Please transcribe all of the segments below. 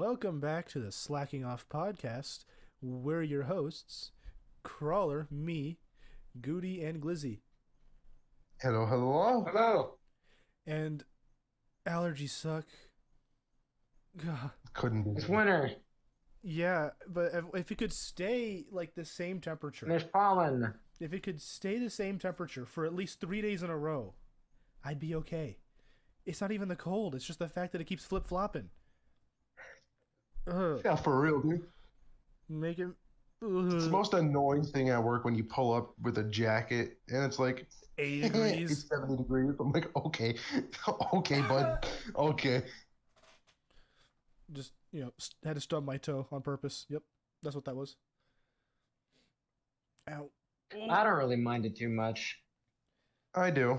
Welcome back to the Slacking Off podcast. We're your hosts, Crawler, me, Goody, and Glizzy. Hello, hello. Hello. And allergies suck. God. Couldn't be. It's winter. Yeah, but if it could stay like the same temperature, There's pollen. if it could stay the same temperature for at least 3 days in a row, I'd be okay. It's not even the cold, it's just the fact that it keeps flip-flopping. Yeah, for real, dude. Make it... It's the most annoying thing at work when you pull up with a jacket and it's like 80 it's degrees. 70 degrees. I'm like, okay, okay, bud, okay. Just, had to stub my toe on purpose. Yep, that's what that was. Ow. I don't really mind it too much. I do.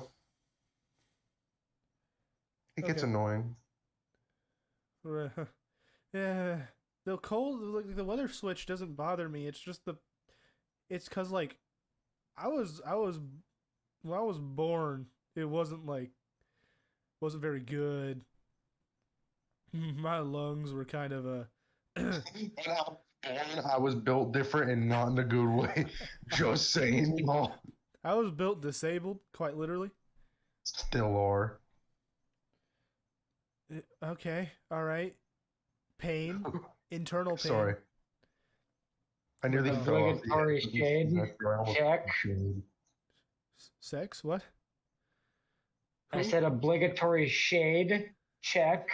It gets Okay. annoying. Yeah, the cold, like the weather switch doesn't bother me. It's just it's cause like, when I was born, it wasn't very good. My lungs were kind of a. I was built different and not in a good way. Just saying. Oh, I was built disabled, quite literally. still are. Okay, all right. Pain, internal pain. Sorry. I nearly fell off the Obligatory edge. shade I almost- check. Sex? What? I said obligatory shade check.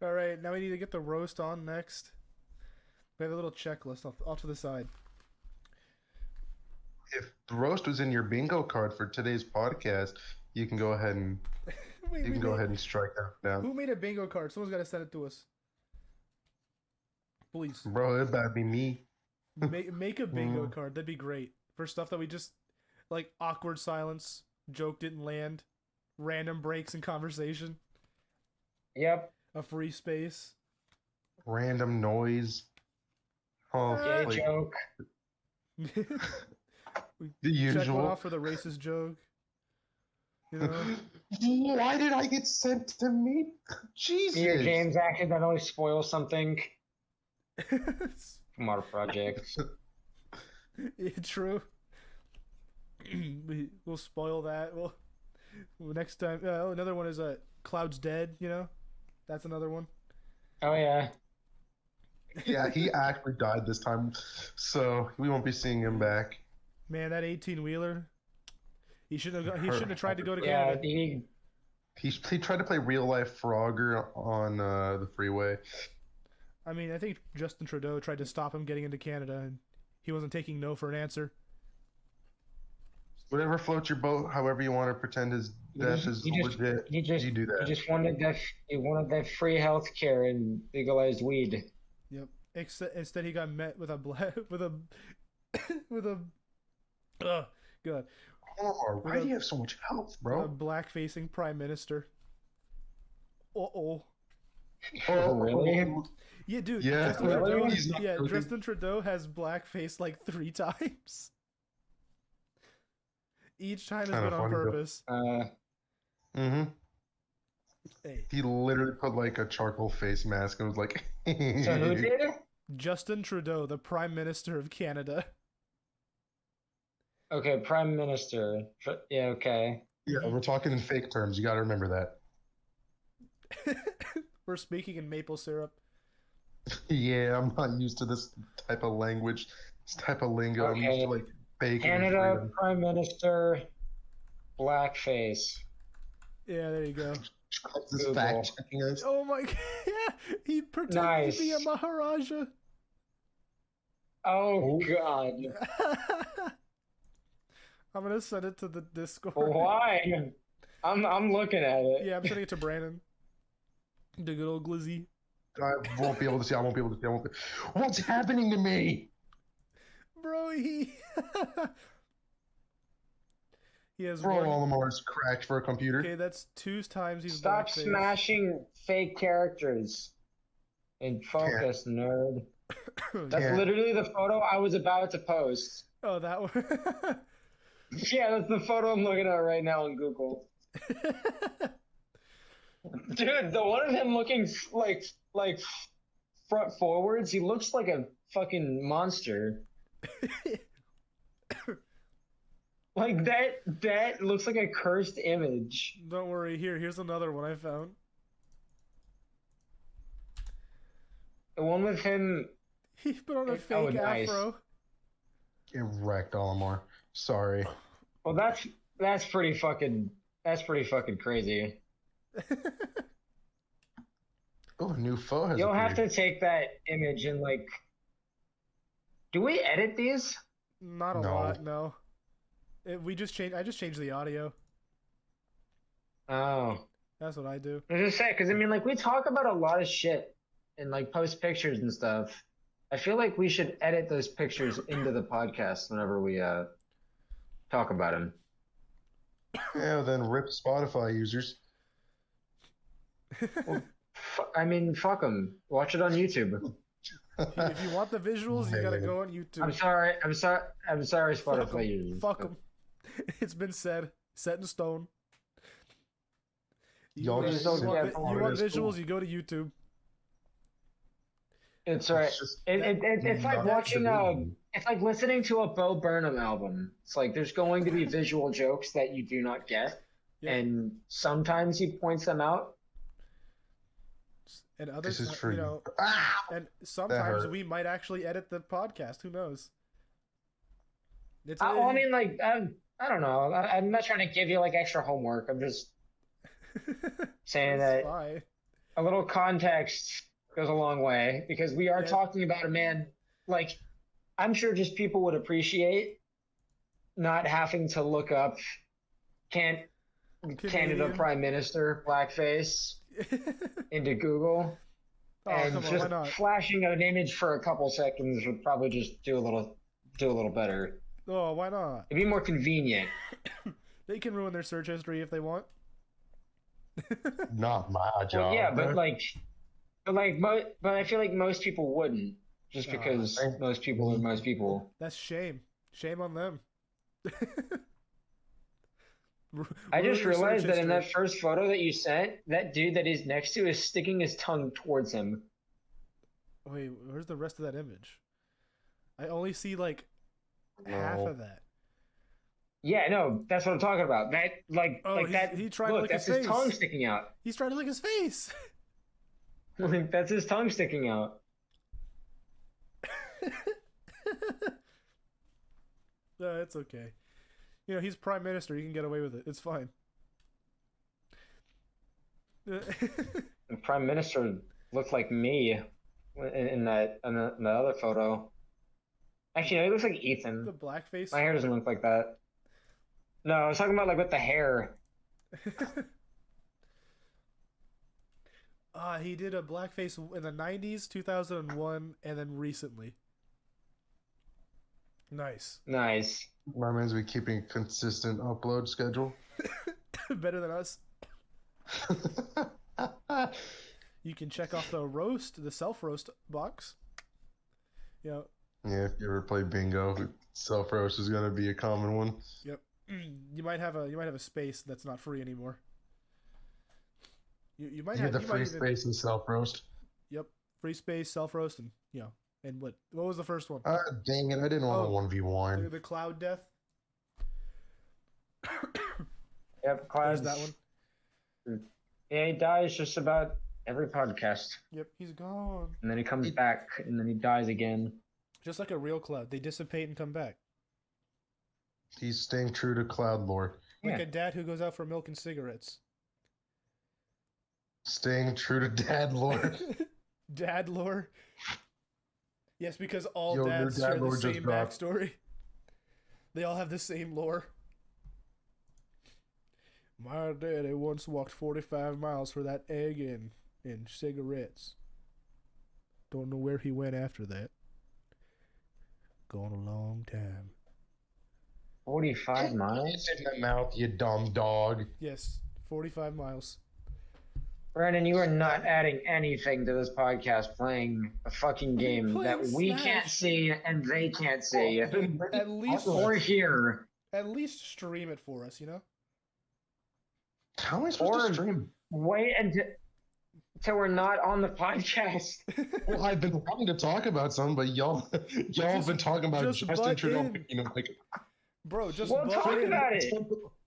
All right, now we need to get the roast on next. We have a little checklist off to the side. If the roast was in your bingo card for today's podcast, you can go ahead and strike that down. Who made a bingo card? Someone's got to send it to us. Please. Bro, it better be me. Make a bingo card. That'd be great. For stuff that we just, like awkward silence, joke didn't land, random breaks in conversation, Yep. a free space. Random noise. Oh, Gay like, joke. We the check one usual. off for the racist joke. You know? Why did I get sent to me? Jesus. Dear James accidentally spoil something from our project. Yeah, true. We'll spoil that. Next time. Another one is Cloud's dead. That's another one. Oh yeah. Yeah, he actually died this time, so we won't be seeing him back. Man, that 18-wheeler. He shouldn't have tried to go to Yeah, Canada. He tried to play real life Frogger on the freeway. I mean, I think Justin Trudeau tried to stop him getting into Canada, and he wasn't taking no for an answer. Whatever floats your boat, however you want to pretend his death is legit. He you do that. just wanted that free health care and legalized weed. Yep. Instead, he got met with a with a God, Oh, why do you have so much health, a bro? black-facing prime minister. Oh, really? Yeah, dude. Yeah, Justin really? Trudeau, He's not joking. Justin Trudeau has blackface like 3 times. Each time has Kinda been on funny, though. purpose. Mm-hmm. Hey, He literally put like a charcoal face mask and was like, So who did it? Justin Trudeau, the Prime Minister of Canada. Okay, Prime Minister. Yeah, okay. Yeah, we're talking in fake terms. You got to remember that. We're speaking in maple syrup. Yeah, I'm not used to this type of language, this type of lingo. I'm used Okay. to like bacon. Canada freedom. Prime Minister, blackface. Yeah, there you go. This Google. fact checking us. Oh my god, yeah, he pretended to be a Nice. Maharaja. Oh God! I'm gonna send it to the Discord. Why? I'm looking at it. Yeah, I'm sending it to Brandon. The good old Glizzy. I won't be able to see. I won't be able to see. What's happening to me? Bro, he has Bro, one. Olimar's cracked for a computer. Okay, that's 2 times he's Stop blackface. smashing fake characters. And focus, nerd. That's Can't. literally the photo I was about to post. Oh, that one. Yeah, that's the photo I'm looking at right now on Google. Dude, the one of him looking like front forwards, he looks like a fucking monster. Like that looks like a cursed image. Don't worry. Here's another one I found. The one with him. He put on a fake nice. afro. Get wrecked, Olimar. Sorry. Well, that's pretty fucking crazy. Oh, a new foe has You'll have appeared. to take that image and like. Do we edit these? Not a No. lot, no. We just changed. I just changed the audio. Oh, That's what I do. I was just saying, because I mean, like we talk about a lot of shit and like post pictures and stuff. I feel like we should edit those pictures into the podcast whenever we talk about them. Yeah, then rip Spotify users. I mean, fuck them. Watch it on YouTube. If you want the visuals, you gotta Man. go on YouTube. I'm sorry, Spotify users. Fuck them. It's been said. Set in stone. Y'all just don't want, get you want it. It's visuals, cool. you go to YouTube. It's right. It's just It's like not watching to it's like listening to a Bo Burnham album. It's like there's going to be visual jokes that you do not get, Yeah. and sometimes he points them out. And others, This is true. you know, Ah! and sometimes hurt. we might actually edit the podcast. Who knows? It's Well, I mean, like I don't know. I'm not trying to give you like extra homework. I'm just saying it's that fine. a little context goes a long way because we are Yeah. talking about a man. Like I'm sure just people would appreciate not having to look up Canada Canadian. Prime Minister blackface into Google, Oh, and come on, just why not? flashing an image for a couple seconds would probably just do a little better. Oh, why not? It'd be more convenient. They can ruin their search history if they want. Not my job. Well, yeah, but I feel like most people wouldn't, just Oh, because I- most people are most people. That's shame. Shame on them. I Ruin just their search realized that in that history. first photo that you sent, that dude that he's next to is sticking his tongue towards him. Wait, where's the rest of that image? I only see like half No. of that. Yeah, no, that's what I'm talking about. That Oh, that. he tried to Look, lick that's his his face. tongue sticking out. He's trying to lick his face. Like that's his tongue sticking out. No, it's okay. You know, he's prime minister. He can get away with it. It's fine. The prime minister looked like me in the other photo. Actually, no, he looks like Ethan. The blackface. My hair doesn't look like that. No, I was talking about like with the hair. He did a blackface in the 90s, 2001, and then recently. Nice. Nice. My man's been keeping a consistent upload schedule. Better than us. You can check off the self-roast box. You know, Yeah, if you ever play bingo, self-roast is gonna be a common one. yep. You might have a space that's not free anymore. You might You have get the free space and self-roast. Yep, free space, self-roast, and and what was the first one? Dang it, I didn't want Oh, a 1v1. The cloud death. Yep, There's Cloud's that one. Yeah, he dies just about every podcast, Yep, he's gone. and then he comes back, and then he dies again. Just like a real cloud, they dissipate and come back. He's staying true to cloud lore. Like Yeah. a dad who goes out for milk and cigarettes. Staying true to dad lore. Dad lore. Yes, because all Yo, new dads dad share the lore just same dropped. backstory. They all have the same lore. My daddy once walked 45 miles for that egg and cigarettes. Don't know where he went after that. Gone a long time. 45 miles? It's in my mouth, you dumb dog. Yes, 45 miles. Brandon, you are not adding anything to this podcast playing a fucking game Playing that we Smash. can't see and they can't see. At least Or hear. At least stream it for us, you know? How am I supposed Or- to stream wait until we're not on the podcast. Well, I've been wanting to talk about some, but y'all have been talking about just Justin butt Trudeau. in. Bro, just we'll talk about it.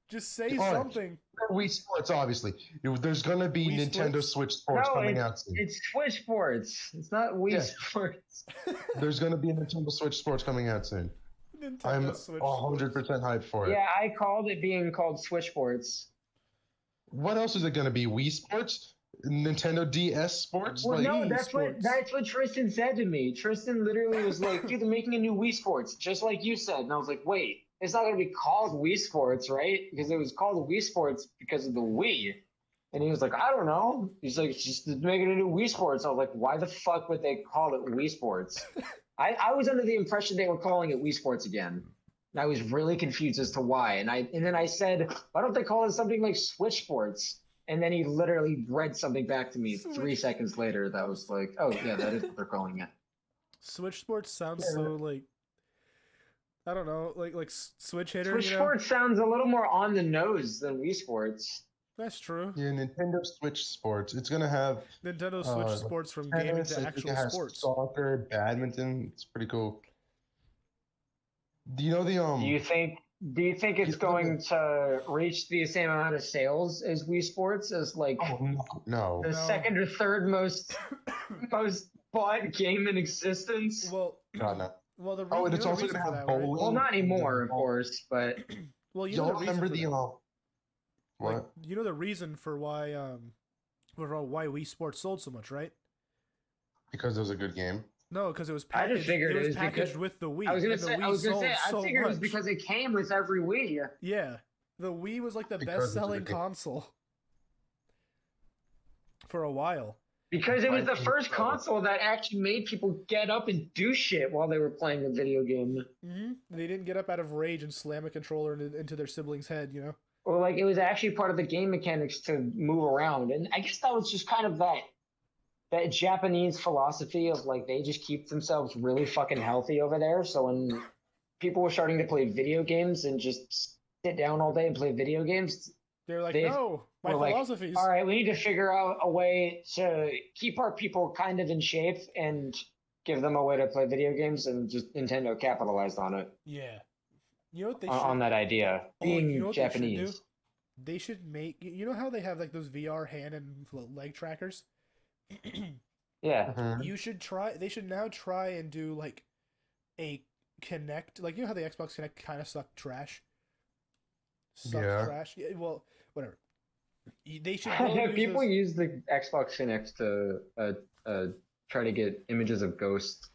Just say something. Wii Sports, obviously. There's gonna be Wii Nintendo Sports? Switch Sports coming out soon. It's Switch Sports. It's not Wii Sports. There's gonna be a Nintendo Switch Sports coming out soon. I'm Switch 100% hyped for it. Yeah, I called it being called Switch Sports. What else is it gonna be? Wii Sports? Nintendo DS Sports? Well, like, no, that's what Tristan said to me. Tristan literally was like, "Dude, they're making a new Wii Sports," just like you said. And I was like, "Wait, it's not going to be called Wii Sports, right? Because it was called Wii Sports because of the Wii." And he was like, "I don't know." He's like, "Just making a new Wii Sports." I was like, "Why the fuck would they call it Wii Sports?" I was under the impression they were calling it Wii Sports again. And I was really confused as to why. And then I said, "Why don't they call it something like Switch Sports?" And then he literally read something back to me 3 seconds later that was like, "Oh, yeah, that is what they're calling it." Switch Sports sounds so like, I don't know, like Switch Hitter. Switch Sports sounds a little more on the nose than Wii Sports. That's true. Yeah, Nintendo Switch Sports. It's gonna have Nintendo Switch Sports from gaming to actual sports. Soccer, badminton. It's pretty cool. Do you know the Do you think it's going to reach the same amount of sales as Wii Sports as like no. the second or third most bought game in existence? Well, no. Well, and it's also gonna have bowling. Well, not anymore, of course, but well, y'all remember the what? Like, you know the reason for why Wii Sports sold so much, right? Because it was a good game. No, because it was packaged. I just figured it was packaged because, with the Wii. I was gonna say. I figured it was because it came with every Wii. Yeah, the Wii was like the best-selling console for a while. Because it was the first console that actually made people get up and do shit while they were playing a video game. Mm-hmm. They didn't get up out of rage and slam a controller into their sibling's head, you know? Or like it was actually part of the game mechanics to move around. And I guess that was just kind of that Japanese philosophy of like they just keep themselves really fucking healthy over there. So when people were starting to play video games and just sit down all day and play video games, they're like, no, my philosophies. Like, all right, we need to figure out a way to keep our people kind of in shape and give them a way to play video games, and just Nintendo capitalized on it. Yeah. You know what they should on that idea, being you know Japanese. They should make, you know how they have like those VR hand and leg trackers? Yeah. Mm-hmm. They should now try and do like a Kinect, like you know how the Xbox Kinect kind of sucked trash? Trash? Yeah, well, whatever. They should people use the Xbox Kinect to try to get images of ghosts.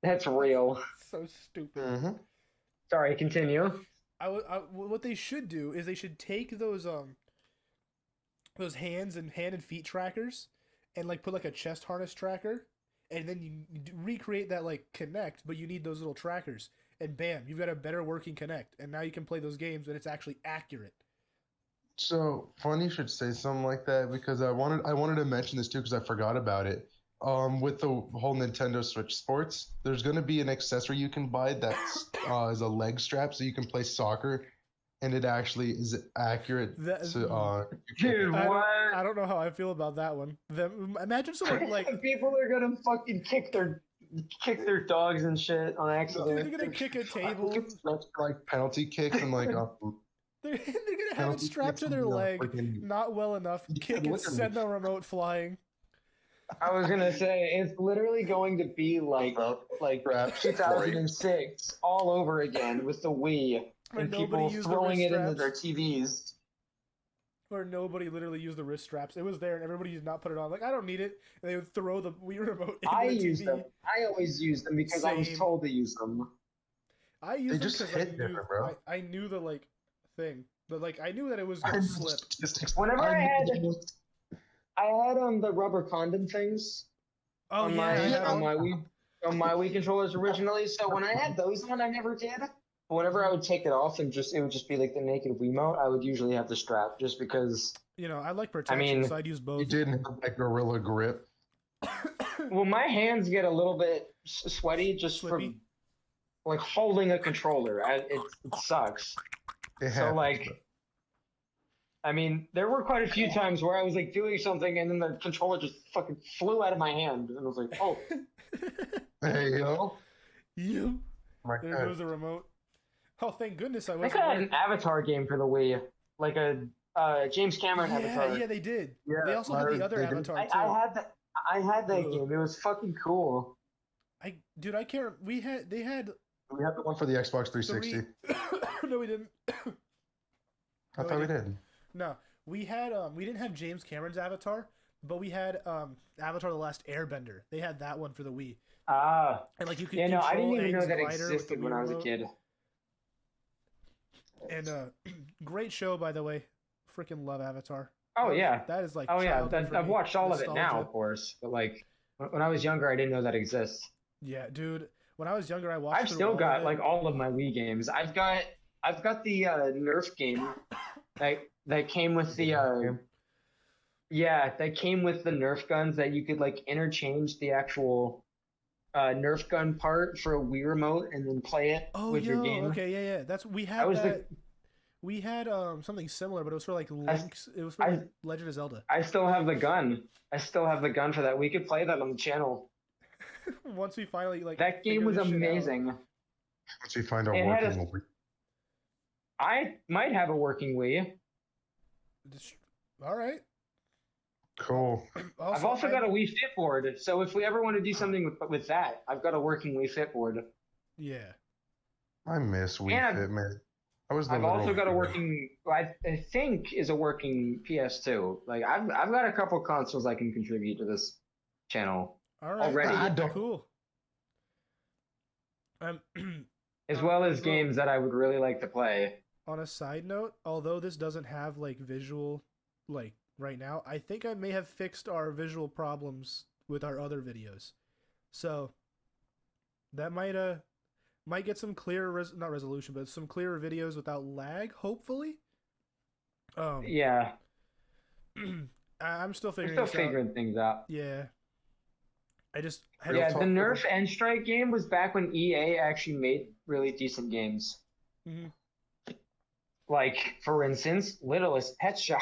That's real. So stupid. Mm-hmm. Sorry, continue. What they should do is they should take those hand and feet trackers and like put like a chest harness tracker, and then you recreate that like Kinect, but you need those little trackers, and bam, you've got a better working Kinect, and now you can play those games and it's actually accurate. So funny you should say something like that, because I wanted to mention this too because I forgot about it. With the whole Nintendo Switch Sports, there's going to be an accessory you can buy that's is a leg strap, so you can play soccer, and it actually is accurate. Dude, what? I don't know how I feel about that one. Imagine someone like people are gonna fucking kick their dogs and shit on accident. They're gonna kick a table. Like penalty kicks and like. They're gonna have it strapped to their leg, not well enough. Kick it, send the remote flying. I was gonna say it's literally going to be like 2006 all over again with the Wii and people throwing it into their TVs. Where nobody literally used the wrist straps. It was there and everybody did not put it on. Like, I don't need it. And they would throw the Wii remote into the TV. Use them. I always use them because I was told to use them. I used them because I knew the like thing. But like I knew that it was gonna slip. Whenever I had the rubber condom things on my Wii controllers originally. So when I had those on, I never did. But whenever I would take it off and it would just be like the naked Wiimote, I would usually have the strap just because. You know, I like protection, so I'd use both. You didn't have like gorilla grip. Well, my hands get a little bit sweaty just from like holding a controller. It sucks. So like. I mean, there were quite a few times where I was like doing something and then the controller just fucking flew out of my hand, and I was like, "Oh, Hey yo. You. My There God. goes the remote. Oh, thank goodness I they could wasn't have had wearing. an Avatar game for the Wii, like a James Cameron Yeah, Avatar." yeah, they did. Yeah, They also had the other they did. Avatar I, too. I had that. I had that Ugh. game. It was fucking cool. Dude, I can't. They had We had the one for the Xbox 360. three. No, we didn't. I No, thought we did. No, we didn't have James Cameron's Avatar, but we had Avatar: The Last Airbender. They had that one for the Wii, Ah, and like you could yeah, no, I didn't control even know Aang's that glider with the existed Wii when I was a remote. kid. And great show, by the way. Freaking love Avatar. Oh yeah, That is like oh yeah. childhood for I've me. watched all of it now, Nostalgia. of course. But like when I was younger, I didn't know that exists. Yeah, dude. When I was younger, I watched. I've through still all got of it. like all of my Wii games. I've got the Nerf game that came with the yeah, that came with the Nerf guns that you could like interchange the actual Nerf gun part for a Wii remote and then play it Oh, with your yo, game. okay, yeah. That's we I had was that. We had something similar, but it was for like I- Link's. It was for I- like Legend of Zelda. I still have the gun. I still have the gun for that. We could play that on the channel. Once we finally like That game figure was this shit out. amazing. Once we find our It had working Wii. I might have a working Wii. All right. Cool. I've also got a Wii Fit board, so if we ever want to do something with that, I've got a working Wii Fit board. Yeah. I miss Wii And Fit, man. I was the I've also little- got a working, I think is a working PS2. Like I've got a couple consoles I can contribute to this channel All right. already, I don't- Cool. as well as games that I would really like to play. On a side note, although this doesn't have like visual, like right now, I think I may have fixed our visual problems with our other videos, so that might get some clearer not resolution, but some clearer videos without lag, hopefully. Yeah, I'm still we're figuring still this figuring things out. out. Yeah. I just Yeah, talk the about- Nerf End Strike game was back when EA actually made really decent games. Mhm. Like, for instance, Littlest Pet Shop.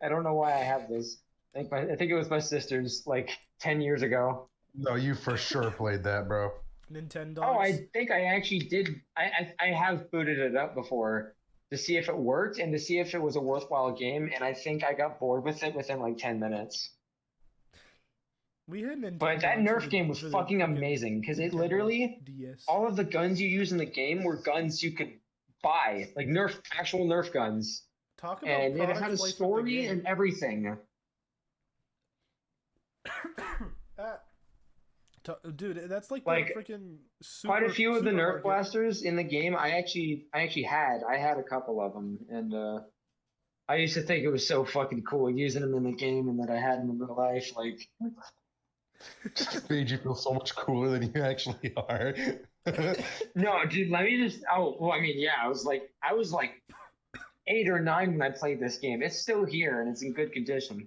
I don't know why I have this. I think it was my sister's like 10 years ago. No, you for sure played that, bro. Nintendo. Oh, I think I actually did. I have booted it up before to see if it worked and to see if it was a worthwhile game, and I think I got bored with it within like 10 minutes. We had Nintendo. But that Nerf game was fucking amazing because it literally, DS. all of the guns you use in the game were guns you could buy, like actual Nerf guns. Talk about And it product had a placement of the story game. and everything. Dude, that's like Like, the freaking Quite a super- few of the Nerf supermarket. blasters in the game, I had a couple of them, and I used to think it was so fucking cool using them in the game, and that I had them in real life. Like, Made you feel so much cooler than you actually are. no, dude, let me just. Oh, well, I mean, yeah, I was like 8 or 9 when I played this game. It's still here and it's in good condition.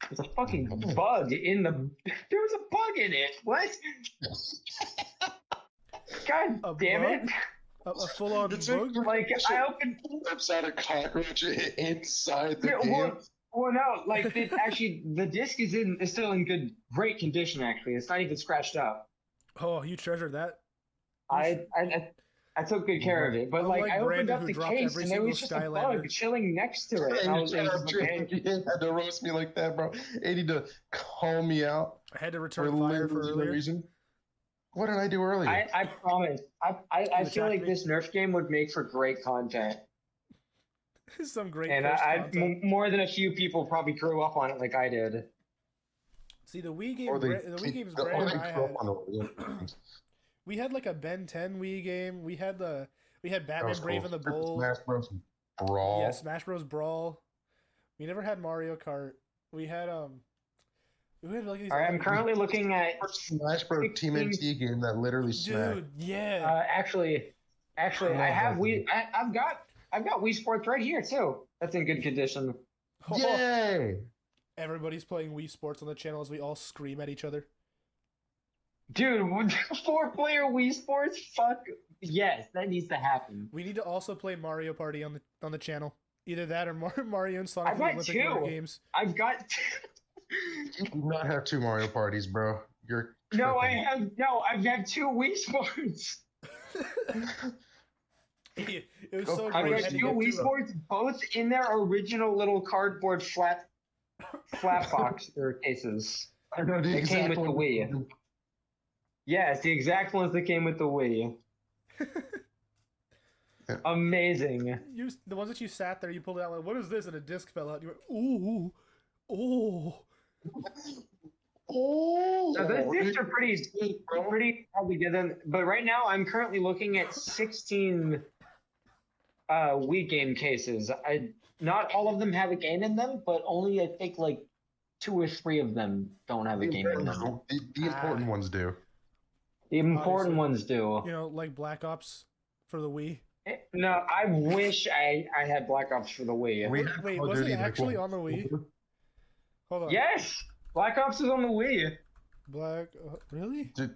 There's a fucking bug in the. There was a bug in it. What? God A damn bug? it! A full-on It's bug. Like I opened. Inside a cockroach inside the Yeah, game. well, no, like actually, the disc is still in great condition. Actually, it's not even scratched up. Oh, you treasured that. I took good care of it, but like Unlike I opened Brandon, up who the dropped case every and there single was just a Skylander. bug chilling next to it. And I was, You like, okay. had to roast me like that, bro. You need to call me out I had to for return fire for literally no earlier. reason. What did I do earlier? I promise. I You feel like attacked me? this Nerf game would make for great content, Some great and cursed content. more than a few people probably grew up on it like I did. See, the Wii game, Or the Wii games or Brandon they and I grew up had. on the video games. We had like a Ben 10 Wii game. We had That Batman was Brave cool. and the Bold. Smash Bros. Brawl. Yeah, Smash Bros. Brawl. We never had Mario Kart. We had like these. All right, I'm other- currently looking at. Smash Bros. Team 16 NT game that literally smacked. Dude, yeah. Actually, I have I've got Wii Sports right here too. That's in good condition. Yay! Everybody's playing Wii Sports on the channel as we all scream at each other. Dude, 4-player Wii Sports? Fuck yes, that needs to happen. We need to also play Mario Party on the channel. Either that or Mario and Sonic I've got Olympic Winter two. Games. I've got. You do not have 2 Mario parties, bro. You're No, tripping. I've had 2 Wii Sports. It was Of so I've great. course I had got to 2 get Wii two. Sports, both in their original little cardboard flat box or cases. I know the It came exact with the one. Wii. Yes, the exact ones that came with the Wii. Amazing. The ones that you sat there, you pulled it out like, what is this? And a disc fell out. You went, ooh, oh. Oh, Now, those discs are pretty hard to get them. But right now, I'm currently looking at 16 Wii game cases. Not all of them have a game in them, but only I think like 2 or 3 of them don't have a game in them. The important ones do. The important Obviously. ones do. You know, like Black Ops for the Wii. No, I wish I had Black Ops for the Wii. Wait, was it actually on the Wii? Hold on. Yes, Black Ops is on the Wii. Really? Dude,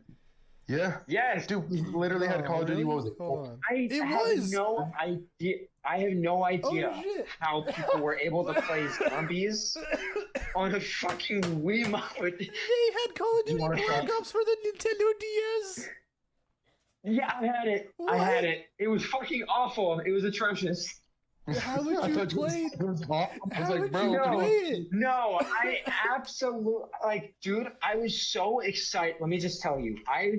yeah. Yes, Dude, we literally had Call of Duty. What was it? Hold on. I It have was! no idea. I have no idea Oh, shit. how people were able to play zombies on a fucking Wii mode. They had Call of Duty wanna Black try? Ops for the Nintendo DS. Yeah, I had it. What? I had it. It was fucking awful. It was atrocious. How would I you thought play it was awful. I was How like, would bro, you no. play it? No, I absolutely like, dude. I was so excited. Let me just tell you, I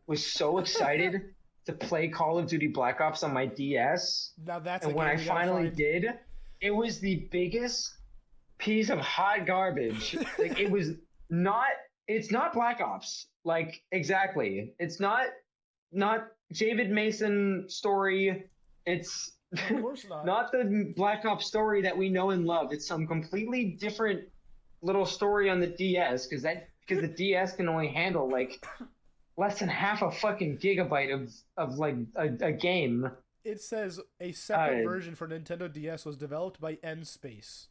was so excited to play Call of Duty Black Ops on my DS. Now that's And a when game I we gotta finally find. did, it was the biggest piece of hot garbage. Like it was not. It's not Black Ops. Like exactly. It's not David Mason story. It's Of course not. not the Black Ops story that we know and love. It's some completely different little story on the DS because the DS can only handle like less than half a fucking gigabyte of like a game. It says a separate version for Nintendo DS was developed by N-Space.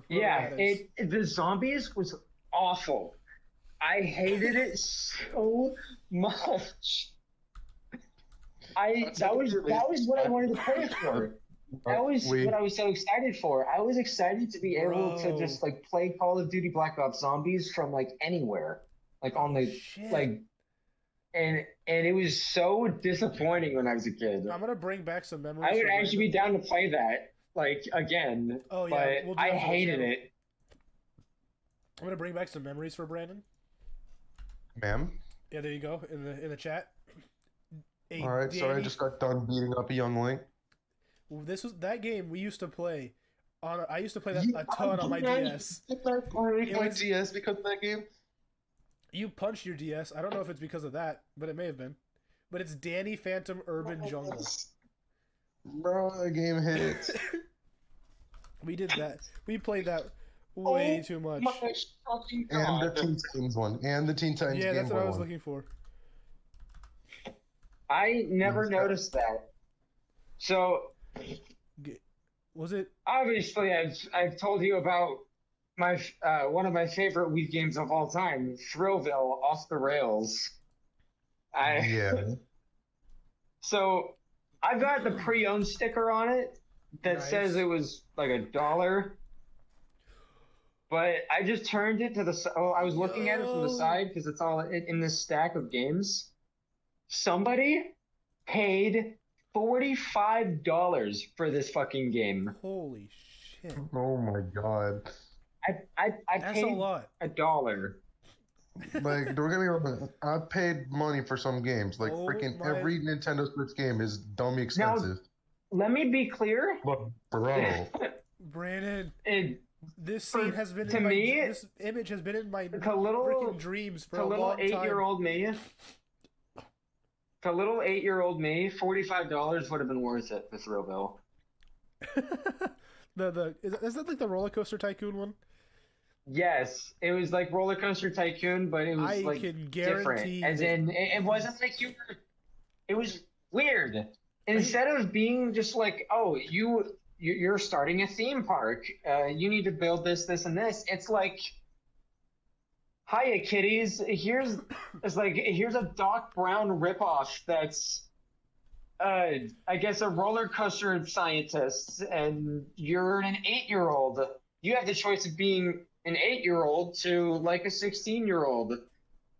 Yeah, that is. the zombies was awful. I hated it so much. That was what I wanted to play for. That was what I was so excited for. I was excited to be able to Bro. just like play Call of Duty Black Ops Zombies from like anywhere, like on the Shit. like, and it was so disappointing when I was a kid. I'm gonna bring back some memories. I would for actually be Brandon. down to play that like again, Oh, yeah, but we'll do I that for the hated channel. it. I'm gonna bring back some memories for Brandon. ma'am. Yeah, there you go in the chat. A All right, sorry, I Danny- just got done beating up a young Link. This was that game we used to play. I used to play that a ton on my DS. My DS because of that game. You punched your DS. I don't know if it's because of that, but it may have been. But it's Danny Phantom Urban Jungle. Bro, that game hits. We did that. We played that way too much. And the Teen Titans one. And the Teen Titans Yeah, Game that's what Boy I was one. looking for. I never noticed that. So Was it? obviously, I've told you about my one of my favorite Wii games of all time, Thrillville Off the Rails. Yeah. So I've got the pre-owned sticker on it that Nice. says it was like $1. But I just turned it to the side. Oh, I was looking at it from the Yo. side because it's all in this stack of games. Somebody paid $45 for this fucking game. Holy shit! Oh my god. I That's a paid lot. $1. Like, don't get me wrong. I paid money for some games. Like, Oh freaking my- every Nintendo Switch game is dummy expensive. Let me be clear. But, bro. Brandon, It, this scene has been to in my, me, this image has been in my to little freaking dreams for to a little long time. 8-year-old me, to little 8-year-old me, $45 would have been worth it for Thrillville. Is that like the roller coaster tycoon one? Yes, it was like Roller Coaster Tycoon, but it was I like can different. guarantee As that- in, it wasn't like you were. It was weird. Instead of being just like, oh, you're starting a theme park. You need to build this, this, and this. It's like, hiya, kiddies. Here's a Doc Brown ripoff that's I guess a roller coaster scientist, and you're an 8-year-old. You have the choice of being an 8-year-old to like a 16-year-old.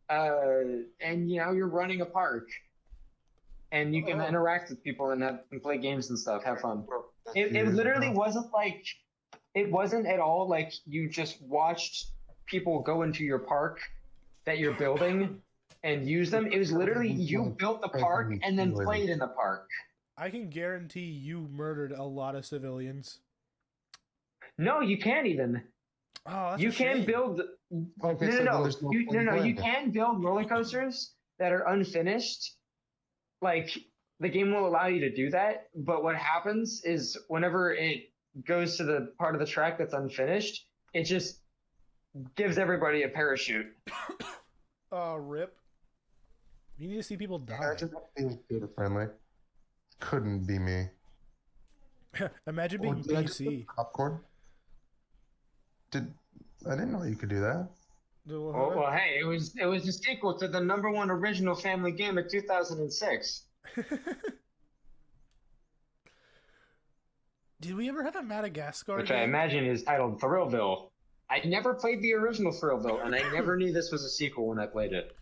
And you're running a park, and you can Oh. interact with people and play games and stuff, have fun. Well, It literally wasn't like it wasn't at all like you just watched people go into your park that you're building and use them. It was literally you built the park and then played in the park. I can guarantee you murdered a lot of civilians. No, you can't even. Oh, that's You a can shame. build. Okay, No, so then no, there's no no. point in You playing. can build roller coasters that are unfinished. Like the game will allow you to do that, but what happens is whenever it goes to the part of the track that's unfinished, it just gives everybody a parachute. Oh, rip. You need to see people die. Imagine that being kid friendly. Couldn't be me. Imagine Or being did I just PC. put popcorn? I didn't know you could do that. Well, hey, it was a sequel to the #1 original family game of 2006. Did we ever have a Madagascar Which game? I imagine is titled Thrillville. I never played the original Thrillville, and I never knew this was a sequel when I played it.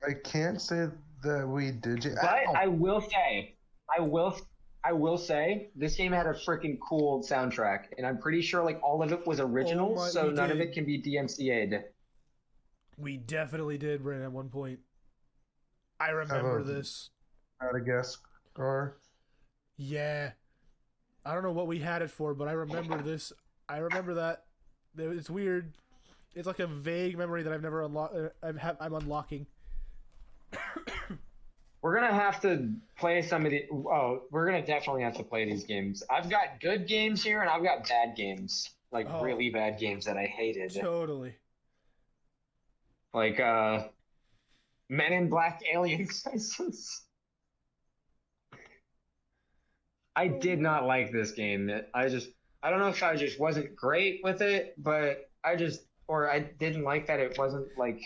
I can't say that we did. But I will say, this game had a freaking cool soundtrack, and I'm pretty sure like all of it was original, so we none of did. it can be DMCA'd. We definitely did, Brandon, at one point. I remember this. Madagascar. Yeah. I don't know what we had it for, but I remember this. I remember that. It's weird. It's like a vague memory that I've never unlocked. I'm unlocking. We're gonna have to play some of the. Oh, we're gonna definitely have to play these games. I've got good games here, and I've got bad games, like really bad games that I hated. Totally. Like Men in Black Alien Crisis. I did not like this game. I don't know if I just wasn't great with it, but I didn't like that it wasn't like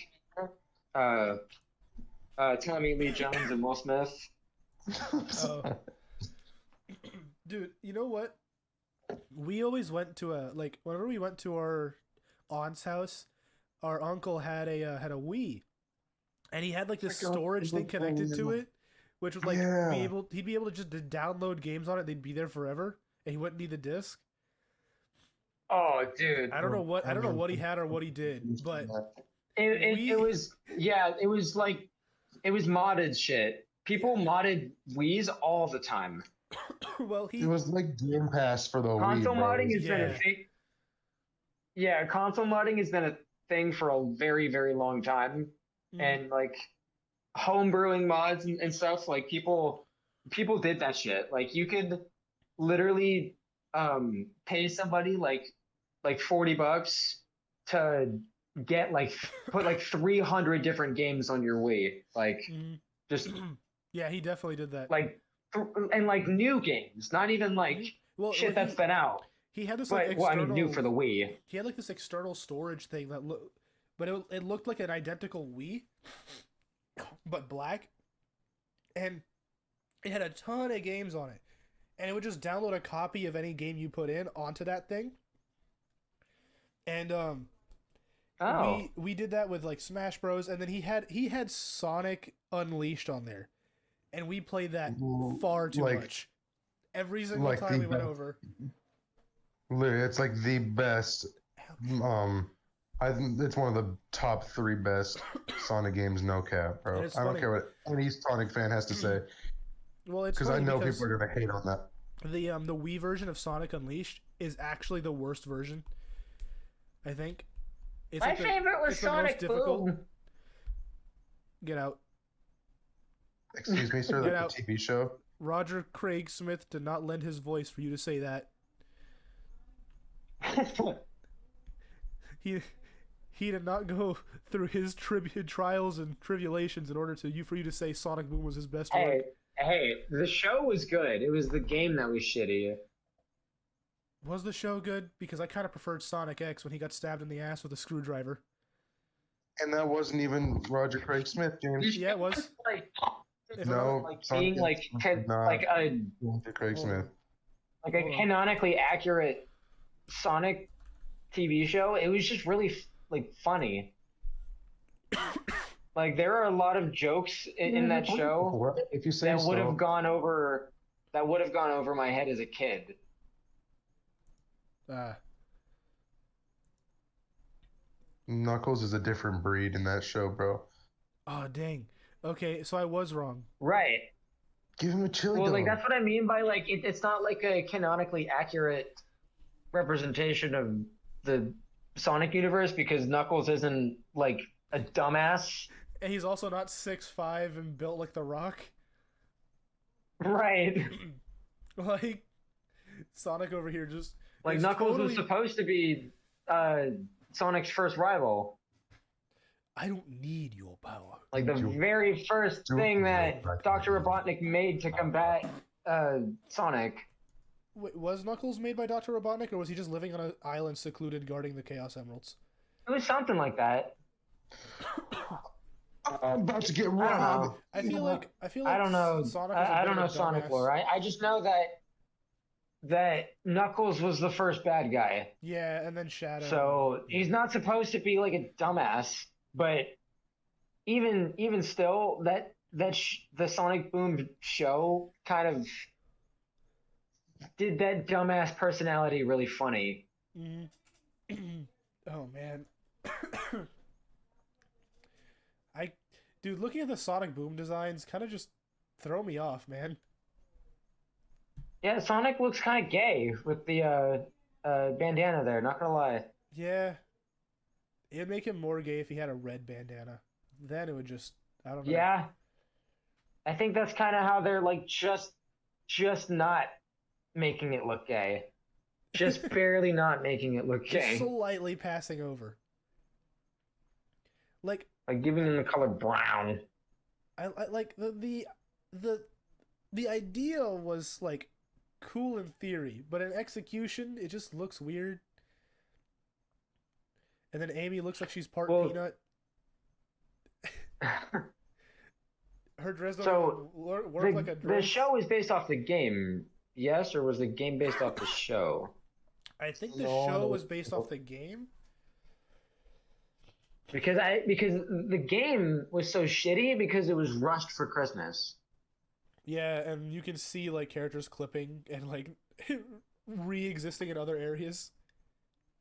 Tommy Lee Jones and Will Smith. Oh. Dude, you know what? We always went to whenever we went to our aunt's house, our uncle had a Wii, and he had like this storage thing connected to it, which would like he'd be able to just download games on it. They'd be there forever, and he wouldn't need the disc. Oh, dude! I don't know what he had or what he did, but it was modded shit. People modded Wii's all the time. Well, it was like Game Pass for the console Wii, modding has been a thing. Yeah, console modding has been a thing for a very, very long time, and like homebrewing mods and stuff. Like people did that shit. Like you could literally pay somebody like $40 to get put 300 different games on your Wii. Like just yeah, he definitely did that. And new games, not even shit that's been out. He had this new for the Wii. He had like this external storage thing but it looked like an identical Wii, but black, and it had a ton of games on it, and it would just download a copy of any game you put in onto that thing. And we did that with like Smash Bros. And then he had Sonic Unleashed on there, and we played that far too much. Every single time we went over. Literally, it's like the best. I think it's one of the top 3 best Sonic games, no cap, bro. I don't care what any Sonic fan has to say. Well, it's because I know people are gonna hate on that. The Wii version of Sonic Unleashed is actually the worst version, I think. My favorite was Sonic Boom. Get out. Excuse me, sir. That's a TV show. Roger Craig Smith did not lend his voice for you to say that. He did not go through his trials and tribulations in order for you to say Sonic Boom was his best work. Hey, the show was good. It was the game that was shitty. Was the show good? Because I kind of preferred Sonic X when he got stabbed in the ass with a screwdriver. And that wasn't even Roger Craig Smith, James. Yeah, it was. if I'm not, like Sonic being like not like a Craig Smith. like a Hold on. canonically accurate Sonic TV show, it was just really like funny. Like there are a lot of jokes in that show If you say that would so. have gone over my head as a kid. Knuckles is a different breed in that show, bro. Oh dang. Okay, so I was wrong. Right. Give him a chili Well, dog. like that's what I mean by like it's not like a canonically accurate representation of the Sonic universe because Knuckles isn't like a dumbass. And he's also not 6'5" and built like The Rock. Right. Like Sonic over here just Like is Knuckles was totally- supposed to be Sonic's first rival. I don't need your power. Like the very first thing that Dr. Robotnik made to combat Sonic. Wait, was Knuckles made by Dr. Robotnik, or was he just living on an island secluded guarding the Chaos Emeralds? It was something like that. I'm about to get I don't robbed. know. I feel like I don't know. Sonic was a I bit don't of know a Sonic dumbass. lore. I just know that Knuckles was the first bad guy. Yeah, and then Shadow. So he's not supposed to be like a dumbass, but even still, the Sonic Boom show kind of did that dumbass personality really funny. Mhm. Oh man. Dude, looking at the Sonic Boom designs kind of just throw me off, man. Yeah, Sonic looks kind of gay with the bandana there. Not gonna lie. Yeah. It'd make him more gay if he had a red bandana. Then it would just, I don't know. Yeah, I think that's kind of how they're like just not making it look gay, just barely not making it look Just gay, slightly passing over. Like giving him the color brown. I like the idea was like cool in theory, but in execution it just looks weird. And then Amy looks like she's part peanut. Her dress don't So, even work like a The dress. show is based off the game, yes, or was the game based off the show? I think the No, show no. was based off the game. Because the game was so shitty because it was rushed for Christmas. Yeah, and you can see like characters clipping and like re-existing in other areas.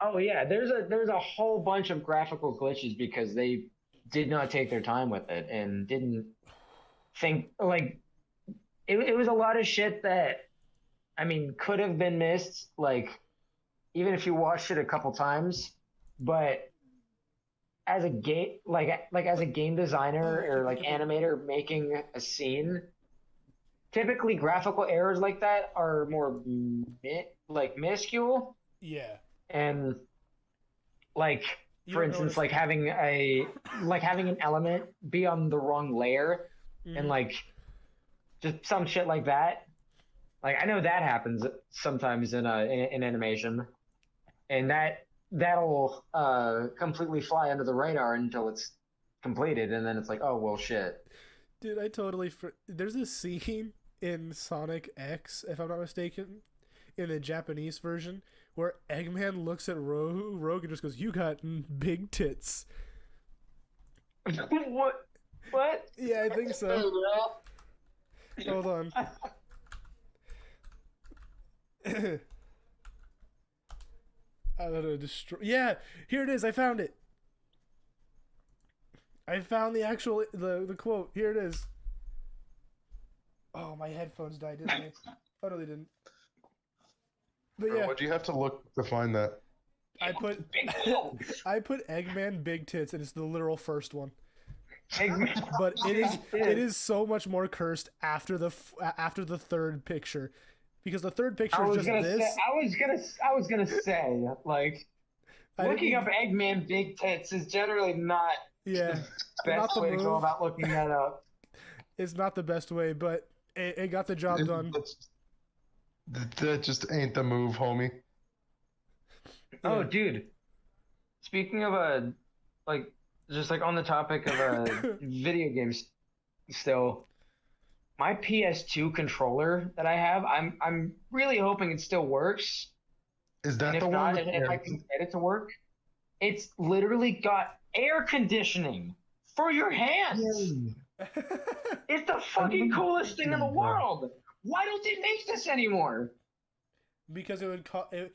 Oh yeah, there's a whole bunch of graphical glitches because they did not take their time with it and didn't think like it was a lot of shit that I mean could have been missed like even if you watched it a couple times, but as a game like as a game designer or like animator making a scene, typically graphical errors like that are more minuscule. Yeah. And like You for don't instance notice like having an element be on the wrong layer and like just some shit like that, like I know that happens sometimes in animation, and that'll completely fly under the radar until it's completed, and then it's like, oh well shit. Dude, I totally there's this scene in Sonic X, if I'm not mistaken, in the Japanese version, where Eggman looks at Rogue and just goes, "You got big tits." What? Yeah, I think so. Hold on. I don't know, destroy. Yeah, here it is. I found it. I found the actual the quote. Here it is. Oh, my headphones died, didn't they? Oh no, they didn't. But Bro, yeah, what'd you have to look to find that? I put Eggman big tits, and it's the literal first one. But it is so much more cursed after the third picture, because the third picture is just this. I was gonna say like looking up Eggman big tits is generally not Yeah, the not best the way to go move. about looking that up. It's not the best way, but it got the job done. That just ain't the move, homie. Oh, Yeah. dude. Speaking of like just like on the topic of video games, still, My PS2 controller that I have, I'm really hoping it still works. Is And that if the one not, with and if I can get it to work, it's literally got air conditioning for your hands. It's the fucking coolest thing in the world. Why don't they make this anymore? Because it would cost I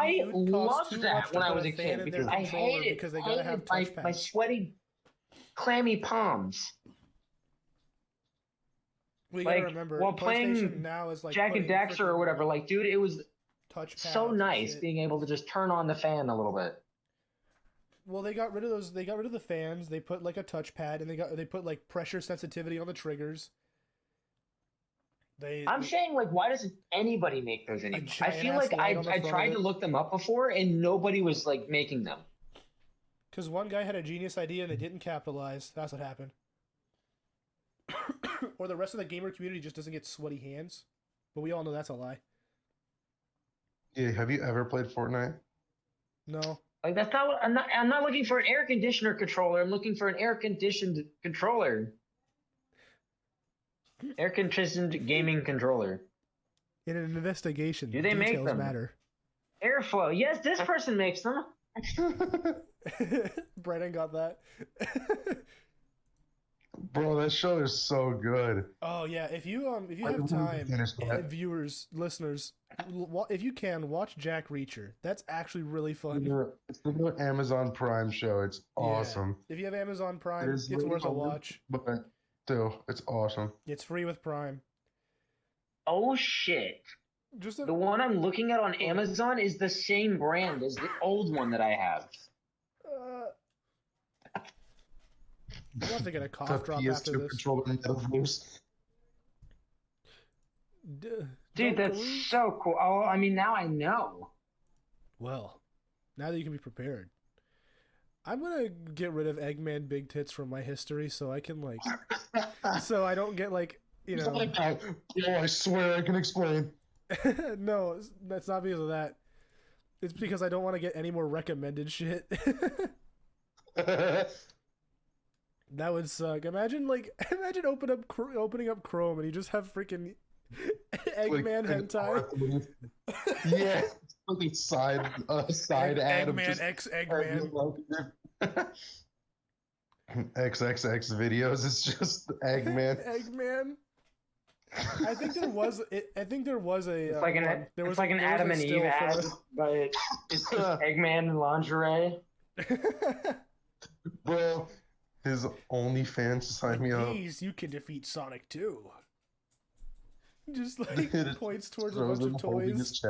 it would cost loved too that much to when I put was a a fan kid in their because I controller because they gotta have hated my touchpads. sweaty, clammy palms. We gotta Like remember, while PlayStation playing now is like Jack and putting Daxter or freaking whatever, like dude, it was touchpads so and nice shit. being able to just turn on the fan a little bit. Well, they got rid of those. They got rid of the fans. They put like a touchpad, and they put like pressure sensitivity on the triggers. I'm saying, like, why doesn't anybody make those anymore? I feel giant-ass like light on the I front tried of to it. look them up before, and nobody was like making them. Because one guy had a genius idea and they didn't capitalize. That's what happened. Or the rest of the gamer community just doesn't get sweaty hands. But we all know that's a lie. Yeah, have you ever played Fortnite? No. Like that's not what I'm not looking for an air conditioner controller. I'm looking for an air conditioned controller. Air conditioned gaming controller. In an investigation, do they make them? Matter. Airflow. Yes, this person makes them. Brennan got that. Bro, that show is so good. Oh yeah, if you have time, viewers, listeners, if you can watch Jack Reacher, that's actually really fun. It's the new Amazon Prime show. It's awesome. Yeah. If you have Amazon Prime, it's worth a watch. But still, it's awesome. It's free with Prime. Oh shit! The one I'm looking at on Amazon is the same brand as the old one that I have. I'm have to get a cough drop after this. Dude, that's so cool. Oh, I mean, now I know. Well, now that you can be prepared, I'm gonna get rid of Eggman Big Tits from my history so I can like, so I don't get like, you know. Oh, I swear I can explain. No, that's not because of that. It's because I don't want to get any more recommended shit. That would suck. Imagine opening up Chrome and you just have freaking Eggman hentai. Yeah, like side ad Eggman of just X Eggman. XXX videos. It's just Eggman. Eggman. I think there was a. It's like an Adam and Eve ad, but it's just Eggman in lingerie. Bro, his OnlyFans sign me up. These you can defeat Sonic too. Just like points towards a bunch of toys.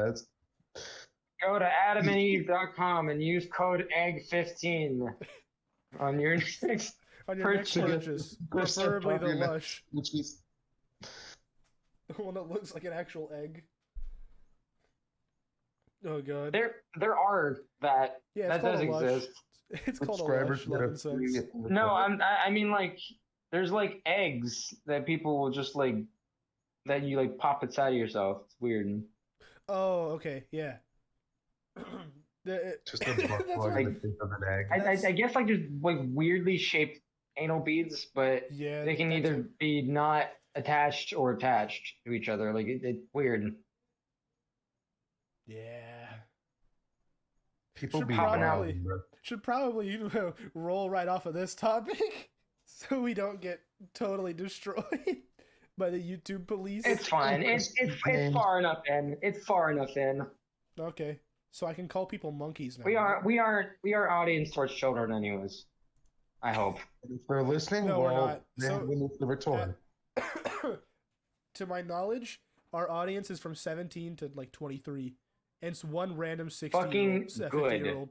Go to adamandeve.com and use code EGG15 on your next purchase. Preferably the Lush. The one that looks like an actual egg. Oh god. There are that. Yeah, that does exist. It's called a Lush. No, I mean like there's like eggs that people will just like that you like pop inside of yourself. It's weird. Oh, okay, yeah. Just a butt plug in the shape of an egg. I guess like there's like weirdly shaped anal beads, but yeah, they can either be not attached or attached to each other. Like it's weird. Yeah. People should probably roll right off of this topic so we don't get totally destroyed by the YouTube police. It's fine. It's far enough in. It's far enough in. Okay. So I can call people monkeys now. We are audience towards children anyways. I hope. If they're listening, no, we're not. So, to my knowledge, our audience is from 17 to like 23. And it's one random 50-year-old.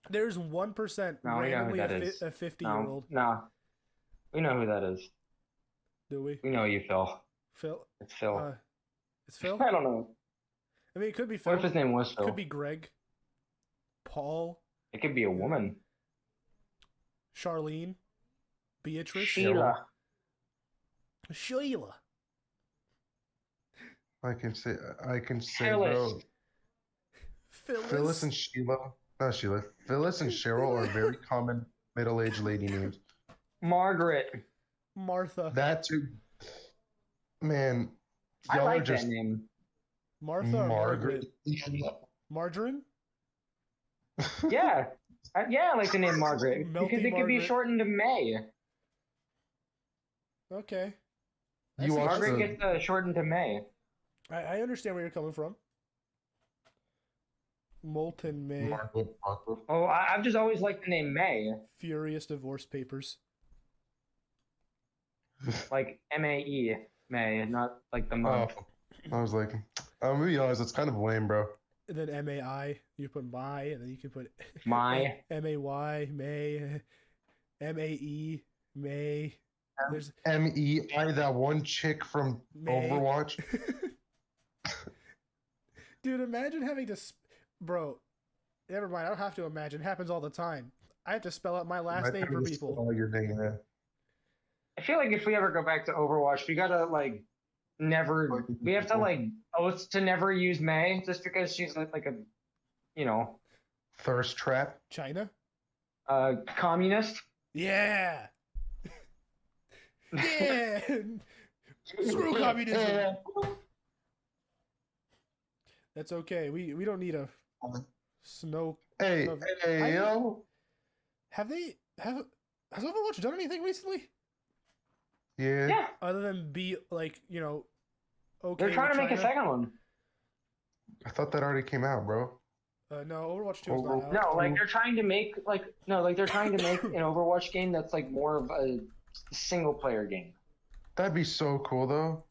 There's 1% randomly a 50-year-old. No. We know who that is. Do we? We know you, Phil. Phil? It's Phil. It's Phil? I don't know. I mean, it could be Phil. What if his name was Phil? It could be Greg. Paul. It could be a woman. Charlene. Beatrice. Sheila. I can say, Phyllis. bro. Phyllis and Sheila. Not Sheila. Phyllis and Cheryl are very common middle-aged lady names. Margaret. Martha. That too. Man, I y'all are like that just name. Martha or Margaret? Margaret. Margarine? Yeah. Yeah, I like the name Margaret because Melty it could be Margaret. shortened to May. Okay. I You see. watched Margaret the gets shortened to May. I understand where you're coming from. Molten May. Margaret. Oh, I've just always liked the name May, Furious Divorce Papers. like M-A-E, May, not like the Oh, month. I was like, I'm gonna be honest, it's kind of lame, bro. And then M-A-I. You put my, and then you can put My. M-A-Y, May. M-A-E, May. There's MEI, that one chick from May. Overwatch. Dude, imagine having to... Bro, never mind. I don't have to imagine. It happens all the time. I have to spell out my last name for people. Spell your name, yeah. I feel like if we ever go back to Overwatch, we gotta like never. We have to like oath to never use May just because she's like a, you know, Thirst trap. China? communist. Yeah! Yeah! Screw communism! That's okay. We don't need a snow... Hey, Of- hey, I- yo. Has Overwatch done anything recently? Yeah. Yeah, Other than be like, you know, okay. they're trying with to make a China? second one. I thought that already came out, bro. No, Overwatch 2 is not out. No, like they're trying to make an Overwatch game that's like more of a single player game. That'd be so cool, though.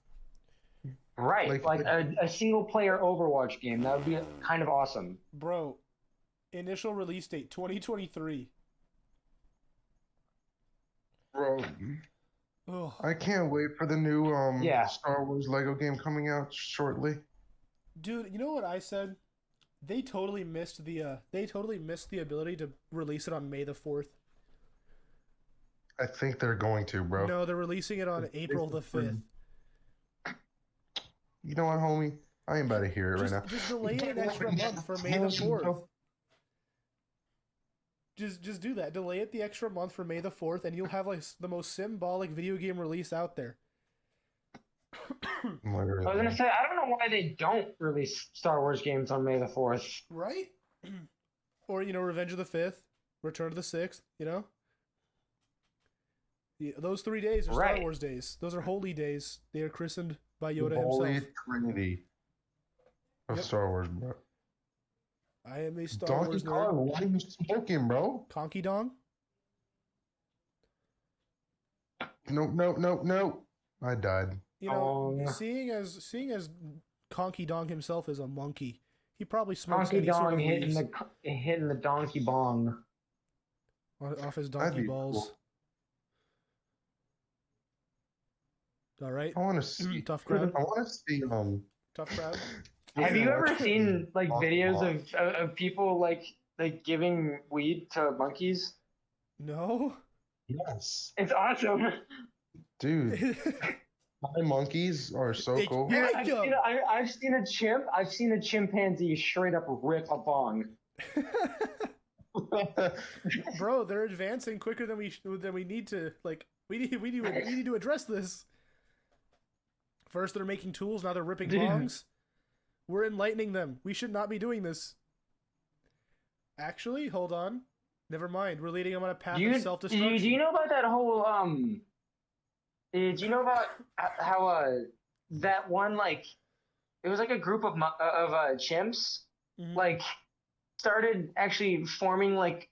Right, like a single player Overwatch game. That would be kind of awesome. Bro, initial release date 2023. Bro, Ugh. I can't wait for the new Yeah. Star Wars Lego game coming out shortly. Dude, you know what I said? They totally missed the ability to release it on May the 4th. I think they're going to, bro. No, they're releasing it on April the 5th. You know what, homie? I ain't about to hear it right now. Just delay it an extra month for May the 4th. Just do that. Delay it the extra month for May the 4th, and you'll have like the most symbolic video game release out there. I was gonna say I don't know why they don't release Star Wars games on May the 4th. Right? Or, you know, Revenge of the 5th, Return of the 6th, you know? Yeah, those 3 days are Star Right. Wars days. Those are holy days. They are christened by The Yoda Holy himself. Trinity of Yep. Star Wars, bro. I am a Star Donkey Wars Kong, nerd. why are you smoking, bro? Conky Dong? No. I died. You know, Oh. seeing as Conky Dong himself is a monkey, he probably smokes Donkey any sort Dong of hitting leaves the donkey bong. off his That'd donkey be balls. All right, I want to see. tough crowd. I want to see. Tough crowd. Have you ever Overwatch seen like Donkey videos Kong. of people like giving weed to monkeys? No. Yes, It's awesome. dude. My monkeys are so It's cool. weird. I've seen a chimp. I've seen a chimpanzee straight up rip a bong. Bro, they're advancing quicker than we need to. Like, we need to address this. First, they're making tools. Now they're ripping Dude. bongs. We're enlightening them. We should not be doing this. Actually, hold on. Never mind. We're leading them on a path of self-destruction. Do you know about that whole Did you know about how that one like it was like a group of chimps Mhm. like started actually forming like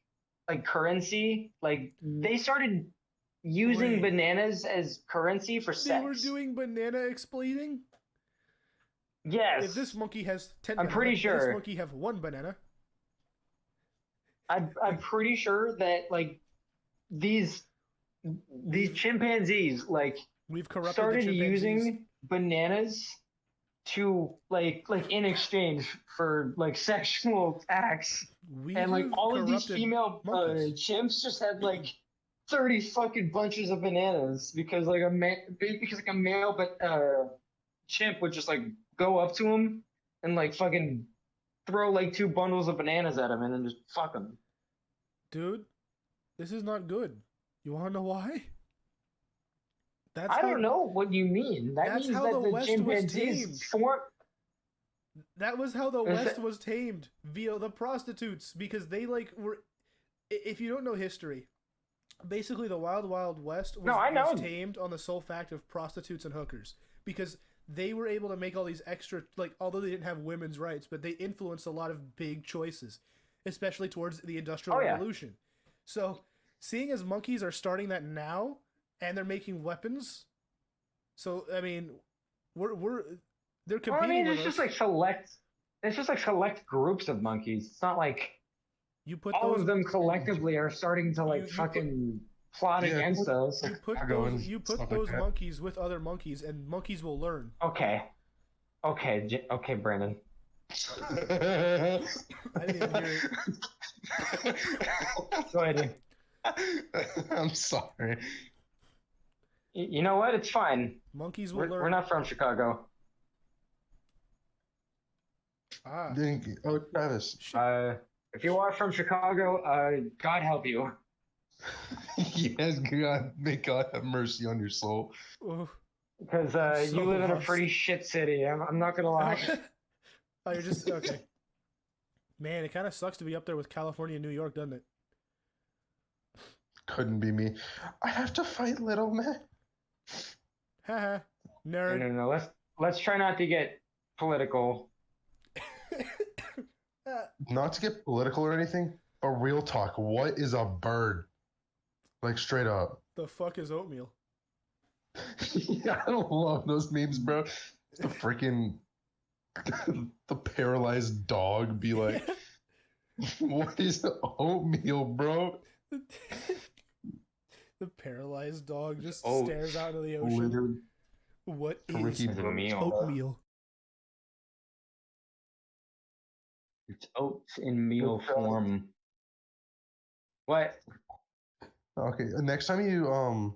currency, like they started using Wait. bananas as currency for They sex. were doing banana explaining? Yes. If this monkey has 10 I'm pretty bananas, sure. this monkey have 1 banana. I'm pretty sure that like these chimpanzees like We've corrupted started the chimpanzees. using bananas to like in exchange for like sexual acts, We and like have all of these corrupted female monkeys. chimps just had like 30 fucking bunches of bananas because like a male but chimp would just like go up to him and like fucking throw like 2 bundles of bananas at him and then just fuck him. Dude, this is not good. You want to know why? That's I how, don't know what you mean. That That's means how that the the West was tamed. chimpanzees form. That was how the Is West that- was tamed via the prostitutes because they like were. If you don't know history, basically the Wild Wild West No, I know. was tamed on the sole fact of prostitutes and hookers because they were able to make all these extra like although they didn't have women's rights, but they influenced a lot of big choices, especially towards the Industrial Oh, yeah. Revolution. So, seeing as monkeys are starting that now and they're making weapons, so I mean, we're they're Well, I competing mean, with it's us. just like select. It's just like select groups of monkeys. It's not like You put all those of them collectively are starting to like you put- fucking plot Yeah, against us. you put Chicago those and you put stuff like those that. monkeys with other monkeys and monkeys will learn. Okay, okay, Brandon. I didn't even hear it. Go ahead. I'm sorry. You know what? It's fine. Monkeys will learn. We're not from Chicago. Ah, Oh, Travis. shit. If you are from Chicago, God help you. Yes, God, may God have mercy on your soul. Oof. Because I'm so you live in a lost. pretty shit city. I'm not gonna lie. Oh, you're just okay. Man, it kind of sucks to be up there with California and New York, doesn't it? Couldn't be me. I have to fight little man. Haha, No, nerd. no. Let's try not to get political. Not to get political or anything, but real talk. What is a bird? Like straight up. The fuck is oatmeal? Yeah, I don't love those memes, bro. The freaking the paralyzed dog be like, what is the oatmeal, bro? The paralyzed dog just Oh, stares out into the ocean. Literally. What Ricky is It's a Bro- meal. oatmeal? It's oats in meal Okay. form. What? Okay, next time you want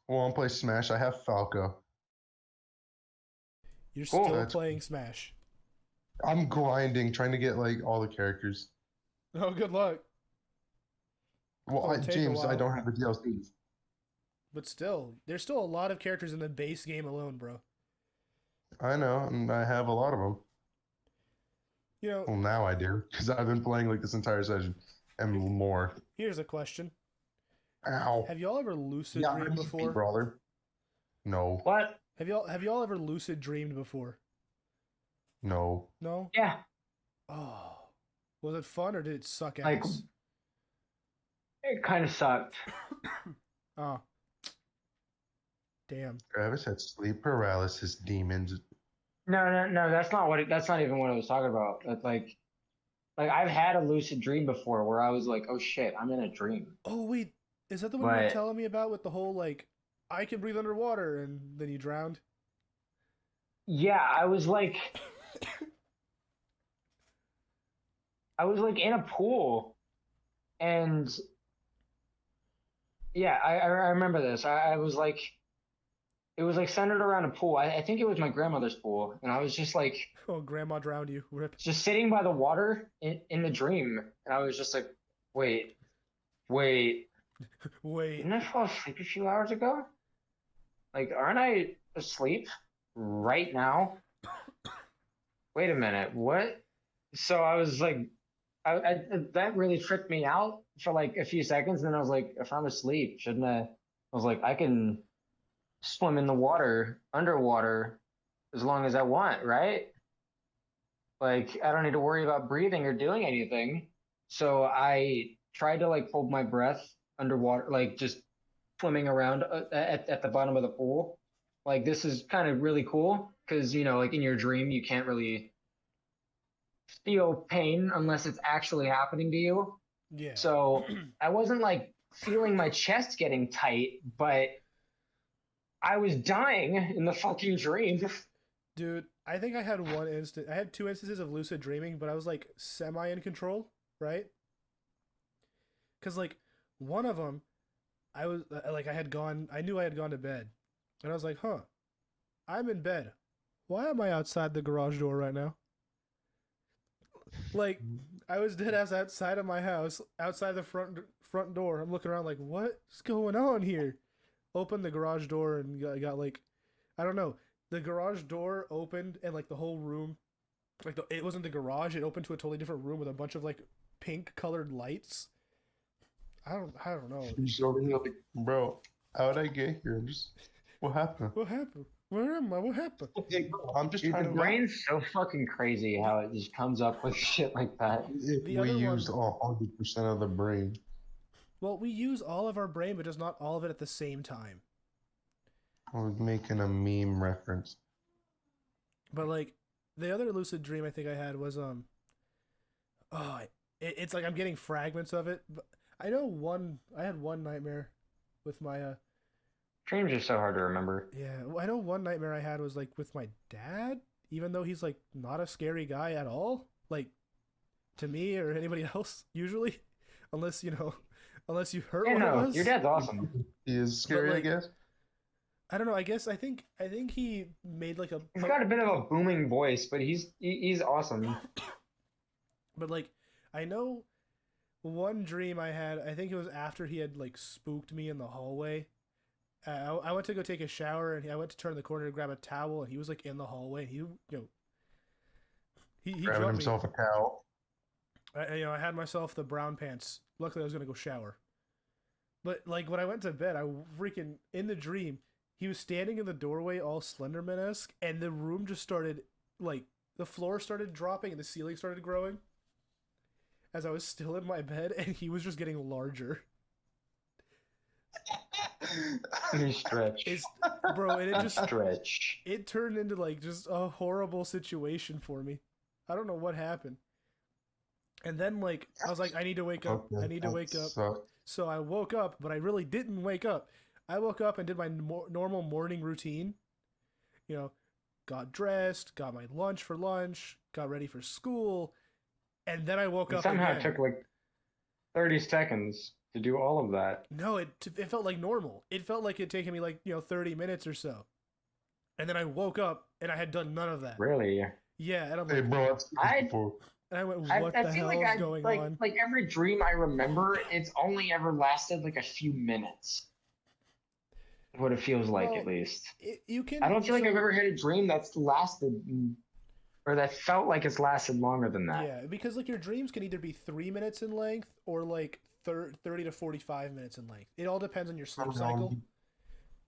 to play Smash, I have Falco. You're Cool. still That's- playing Smash. I'm grinding, trying to get like all the characters. Oh, good luck. Well, It'll take a James, I while. don't have the DLCs. But still, there's still a lot of characters in the base game alone, bro. I know, and I have a lot of them. You know, Well, now I do, because I've been playing like this entire session and more. here's a question. Ow. Have y'all ever lucid Yeah, dreamed before? brother. No, What? Have y'all ever lucid dreamed before? no. No? Yeah. Oh. Was it fun or did it suck ass? Like- It kind of sucked. Oh. Damn. Travis had sleep paralysis demons. No. That's not what. That's not even what I was talking about. That's like I've had a lucid dream before where I was like, oh shit, I'm in a dream. Oh wait, is that the one you were But- telling me about with the whole like I can breathe underwater and then you drowned? Yeah, I was like in a pool, and yeah, I remember this. I was like, it was like centered around a pool. I think it was my grandmother's pool, and I was just like Oh, grandma drowned you. Rip. just sitting by the water in the dream, and I was just like, wait, Wait. didn't I fall asleep a few hours ago? Like, aren't I asleep right now? Wait a minute, what? So I was like, that really tricked me out for like a few seconds. And then I was like, if I'm asleep, shouldn't I? I was like, I can swim in the water, underwater, as long as I want, right? Like, I don't need to worry about breathing or doing anything. So I tried to like hold my breath underwater, like just swimming around at the bottom of the pool. Like, this is kind of really cool because, you know, like in your dream, you can't really feel pain unless it's actually happening to you. Yeah. So I wasn't like feeling my chest getting tight, but I was dying in the fucking dream. Dude, I think I had one instant. I had two instances of lucid dreaming, but I was like semi in control, right? Because like one of them, I was like I knew I had gone to bed, and I was like, huh, I'm in bed. Why am I outside the garage door right now? Like I was dead ass outside of my house, outside the front door. I'm looking around like, what's going on here? opened the garage door and got like, I don't know, the garage door opened and like the whole room, like it wasn't the garage. It opened to a totally different room with a bunch of like pink colored lights. I don't know. He's over here like, bro, how'd I get here? What happened? What happened? Where am I? What happened? Hey, bro, I'm just Dude, trying the to. brain's so fucking crazy how it just comes up with shit like that. If The we other one- used 100% of the brain. Well, we use all of our brain, but just not all of it at the same time. I was making a meme reference. But like the other lucid dream I think I had was oh, it's like I'm getting fragments of it. But I had one nightmare with my Dreams are so hard to remember. yeah, I know one nightmare I had was like with my dad, even though he's like not a scary guy at all, like to me or anybody else usually, unless unless you hurt Yeah, one of no, us. your dad's awesome. He is scary, like, I guess. I don't know. I think he made like a. He's got a bit of a booming voice, but he's awesome. But like, I know one dream I had. I think it was after he had like spooked me in the hallway. I went to go take a shower and I went to turn the corner to grab a towel and he was like in the hallway. He he Grabbing jumped himself a towel. me. I had myself the brown pants. Luckily, I was gonna go shower. But like when I went to bed, I freaking in the dream. He was standing in the doorway, all Slenderman-esque, and the room just started like the floor started dropping and the ceiling started growing. As I was still in my bed, and he was just getting larger. You stretch. Bro, and it just Stretch. it turned into like just a horrible situation for me. I don't know what happened. And then like I was like, I need to wake up. I need to wake up. So I woke up, but I really didn't wake up. I woke up and did my normal morning routine. Got dressed, got my lunch for lunch, got ready for school, and then I woke up Somehow again. it took like 30 seconds to do all of that. No, it felt like normal. It felt like it'd taken me like 30 minutes or so, and then I woke up and I had done none of that. Really? Yeah, and I'm Hey, like, bro, and I went, what I the feel hell like is going like on? like every dream I remember, it's only ever lasted like a few minutes. What it feels like, Well, at least. You can. I don't feel like I've ever had a dream that's lasted, or that felt like it's lasted longer than that. Yeah, because like your dreams can either be 3 minutes in length or like 30 to 45 minutes in length. It all depends on your sleep cycle.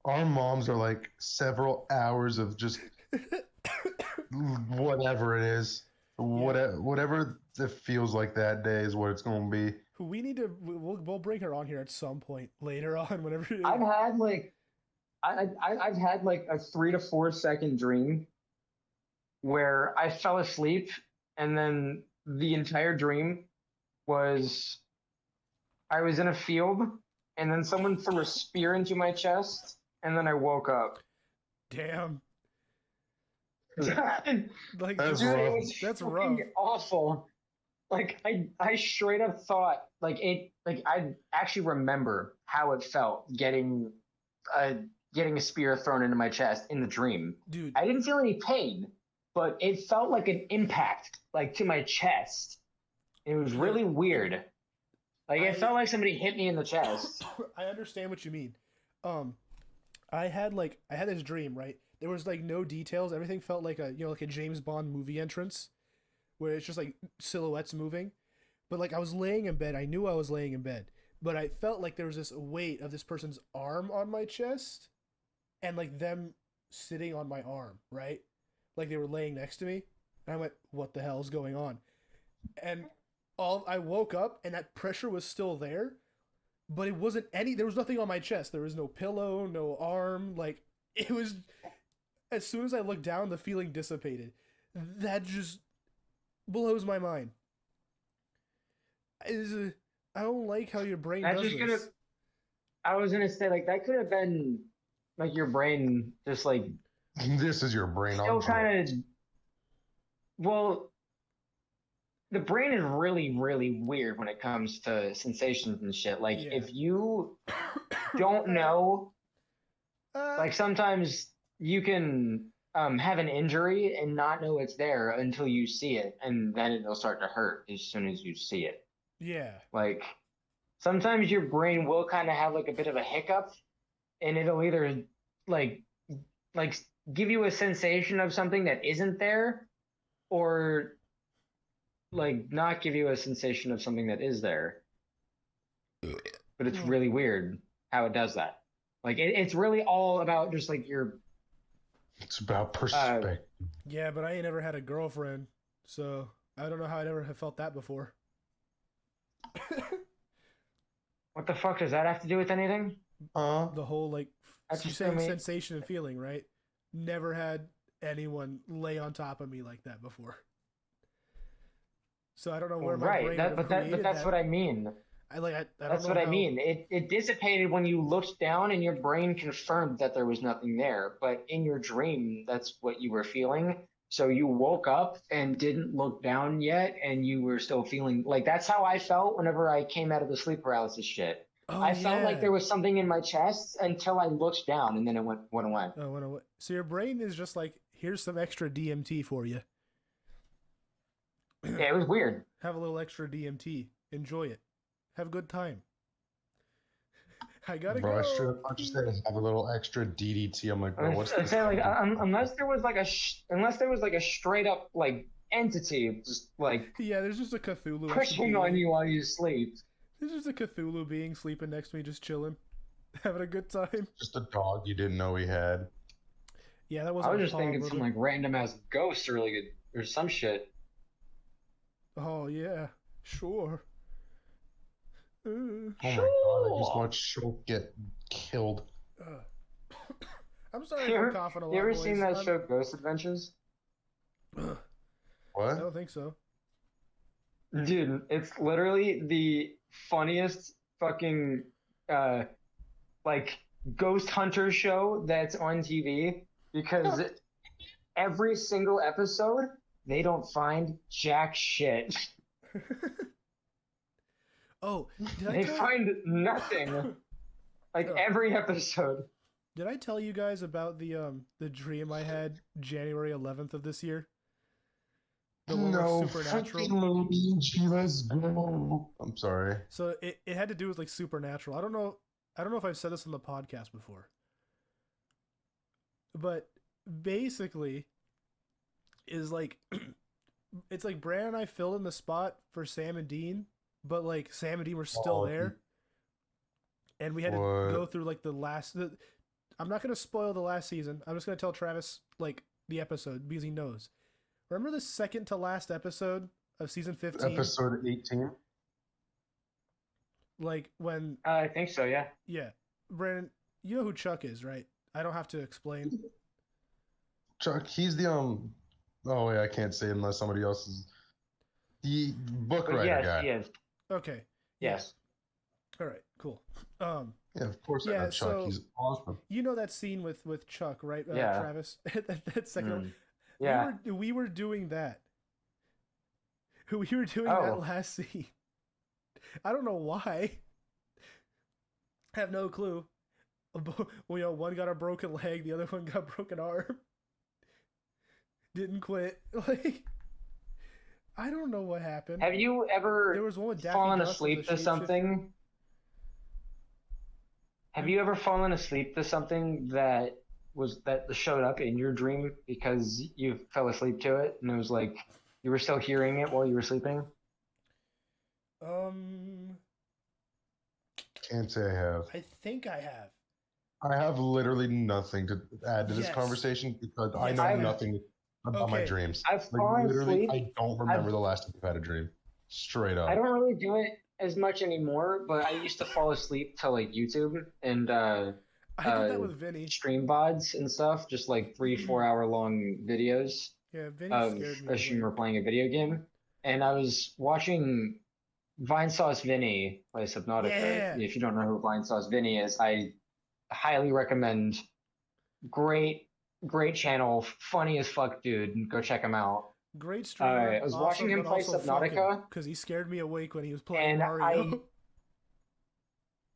Our moms are like several hours of just whatever it is. Whatever it feels like that day is what it's going to be. We'll bring her on here at some point later on whenever. I've had like I've had like a 3 to 4 second dream where I fell asleep and then the entire dream was I was in a field and then someone threw a spear into my chest and then I woke up. Damn. Like, That's dude, rough. it was That's fucking rough. awful. Like I straight up thought I actually remember how it felt getting a spear thrown into my chest in the dream. Dude, I didn't feel any pain, but it felt like an impact like to my chest. It was really weird. Like it felt like somebody hit me in the chest. I understand what you mean. I had this dream, right? There was like no details. Everything felt like a like a James Bond movie entrance, where it's just like silhouettes moving. But like I was laying in bed. I knew I was laying in bed, but I felt like there was this weight of this person's arm on my chest, and like them sitting on my arm, right? Like they were laying next to me. And I went, "What the hell is going on?" And I woke up, and that pressure was still there, but it wasn't there was nothing on my chest. There was no pillow, no arm. Like it was. As soon as I looked down, the feeling dissipated. That just blows my mind. I don't like how your brain does this. I was gonna say like that could have been like your brain just like This is your brain. still kind of. Well, the brain is really, really weird when it comes to sensations and shit. Like, if you don't know, like sometimes you can have an injury and not know it's there until you see it, and then it'll start to hurt as soon as you see it. Yeah. Like, sometimes your brain will kind of have like a bit of a hiccup, and it'll either like like give you a sensation of something that isn't there, or like not give you a sensation of something that is there. But it's really weird how it does that. Like it's really all about just like your It's about perspective. Yeah, but I ain't ever had a girlfriend, so I don't know how I'd ever have felt that before. what the fuck does that have to do with anything? The whole like That's you just saying me. sensation and feeling, right? Never had anyone lay on top of me like that before. So I don't know where my Right, brain would have created but that's that. what I mean. I don't That's know what I how. mean. It dissipated when you looked down and your brain confirmed that there was nothing there. But in your dream, that's what you were feeling. So you woke up and didn't look down yet, and you were still feeling like that's how I felt whenever I came out of the sleep paralysis shit. Oh I felt like yeah. there was something in my chest until I looked down, and then it went away. So your brain is just like, here's some extra DMT for you. Yeah, it was weird. Have a little extra DMT. Enjoy it. Have a good time. I gotta Bro, I go. should have just said have a little extra DDT. I'm like, bro, what's I'd this? say like unless there was like a straight up like entity just like Yeah, there's just a Cthulhu pushing on being. you while you sleep. There's just a Cthulhu being sleeping next to me, just chilling, having a good time. Just a dog you didn't know he had. Yeah, that I wasn't was a just pog, thinking was some it? like random ass ghost or like or some shit. Oh yeah, sure. Oh my god, I just Sure. watched Shulk get killed. I'm sorry You if I'm ever, coughing a lot, you ever boys. seen that show Ghost Adventures? I What? don't think so. Dude, it's literally the funniest fucking uh like ghost hunter show that's on TV because every single episode they don't find jack shit. Oh, did I They tell find nothing. Like Oh. every episode. Did I tell you guys about the dream I had January 11th of this year? The one No, with Supernatural. fucking Luigi, let's go. I'm sorry. So it had to do with like Supernatural. I don't know if I've said this on the podcast before. But basically is like it's like Brand and I filled in the spot for Sam and Dean, but like Sam and Dean were still there. And we had to go through like I'm not going to spoil the last season. I'm just going to tell Travis like the episode because he knows. Remember the second to last episode of season 15? Episode 18? Like when I think so, yeah. Yeah. Brandon, you know who Chuck is, right? I don't have to explain. Chuck, he's the oh yeah, I can't say it unless somebody else is the book But writer yes, guy. he is. Okay. Yes. All right, cool. Yeah, of course I Yeah, know Chuck. so- He's awesome. You know that scene with Chuck, right? Yeah. Travis. that second one. Mm. Yeah. We were doing that. We were doing Oh. that last scene. I don't know why. I have no clue. Well, one got a broken leg, the other one got a broken arm. Didn't quit. Like, I don't know what happened. Have you There ever was one with Daffy fallen Duck was asleep a to shapeshifter. something? Have you ever fallen asleep to something that showed up in your dream because you fell asleep to it and it was like you were still hearing it while you were sleeping? Can't say I have. I think I have. I have literally nothing to add to this Yes. conversation because I Yes, know I have. nothing about my Okay. dreams. I've Like fallen literally, asleep. I don't remember the last time I've had a dream. Straight up. I don't really do it as much anymore, but I used to fall asleep to like YouTube and I did that with Vinny. stream VODs and stuff, just like 3-4 hour long videos Yeah, Vinny of scared me. a streamer playing a video game. And I was watching Vine Sauce Vinny play Subnautica. Yeah. If you don't know who Vine Sauce Vinny is, I highly recommend. Great channel, funny as fuck dude. Go check him out. Great streamer. I was watching him play Subnautica. Because he scared me awake when he was playing And Mario.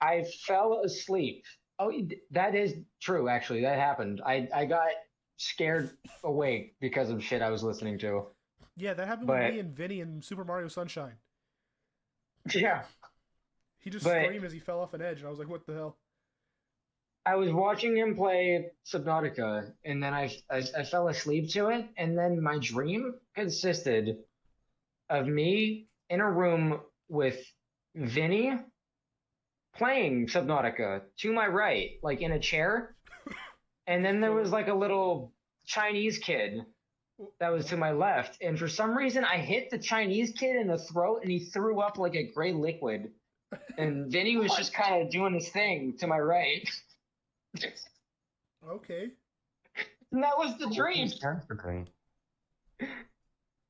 I fell asleep. Oh, that is true, actually. That happened. I got scared awake because of shit I was listening to. Yeah, that happened with me and Vinny in Super Mario Sunshine. Yeah. He just But- screamed as he fell off an edge, and I was like, what the hell? I was watching him play Subnautica, and then I fell asleep to it, and then my dream consisted of me in a room with Vinny playing Subnautica to my right, like in a chair, and then there was like a little Chinese kid that was to my left, and for some reason I hit the Chinese kid in the throat, and he threw up like a gray liquid, and Vinny was just kind of doing his thing to my right. Okay. And that was the dream. Thing.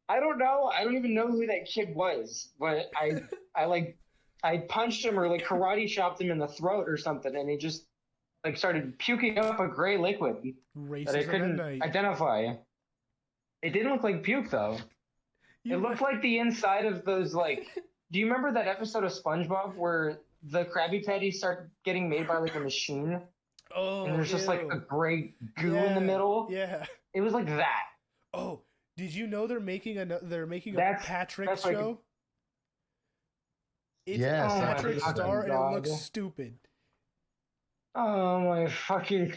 I don't know. I don't even know who that kid was, but I punched him or like karate chopped him in the throat or something, and he just like started puking up a gray liquid that I Racism at couldn't night. identify. It didn't look like puke though. It looked like the inside of those like. Do you remember that episode of SpongeBob where the Krabby Patties start getting made by like a machine? Oh, And there's just like ew. a gray goo in the middle. Yeah. It was like that. Oh, did you know they're making a That's- Patrick that's like- show? It's Yes, Oh my Patrick fucking Star and it God. looks stupid. Oh my fucking.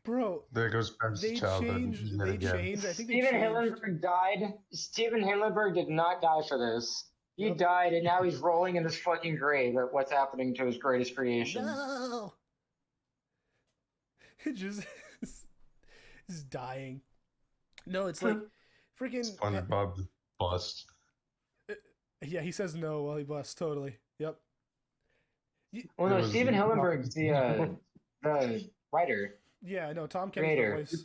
Bro, There goes Ben's they childhood. changed. Yet They again. changed. I think they Steven changed. Hillenburg died. Steven Hillenburg did not die for this. He Yep. died, and now he's rolling in his fucking grave at what's happening to his greatest creation. No. It just is dying. No, it's like freaking. SpongeBob the bust. Yeah, he says no while he busts. Totally. Yep. Well, It no, was- Steven Hillenburg's the writer. Yeah, I know. Tom Kenny's the Creator. voice.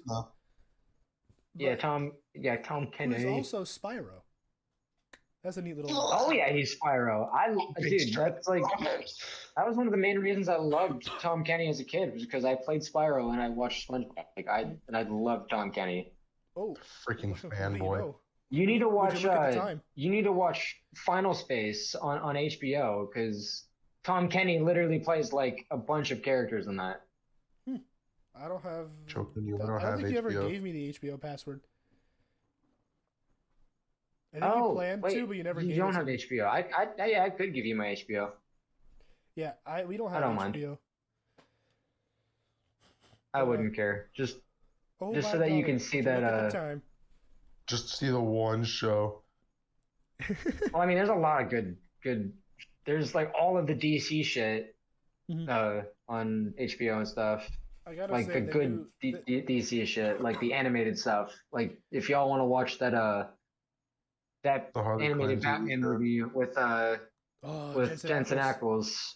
Yeah, But Tom who's Kenny. also Spyro. That's a neat little. Oh yeah, he's Spyro. Dude, that's like that was one of the main reasons I loved Tom Kenny as a kid, was because I played Spyro and I watched SpongeBob. I loved Tom Kenny. Oh, Freaking what do you fanboy. know? You need to Would watch. you look at the time? You need to watch Final Space on HBO, because Tom Kenny literally plays like a bunch of characters in that. I don't have. Choking you, I I don't don't have think you ever HBO. gave me the HBO password. I think you planned to, but you never you gave don't it to have me. HBO. I could give you my HBO. Yeah, we don't I have don't mind. HBO. I wouldn't care. Just Oh Just my so that you God, can see would you that, look at the time. Just to see the one show. well, I mean, there's a lot of good. There's like all of the DC shit Mhm. On HBO and stuff. I gotta Like say, the they good do- DC shit, like the animated stuff. Like if y'all want to watch that that The Harley animated Quinn TV Batman show. movie with Jensen Ackles.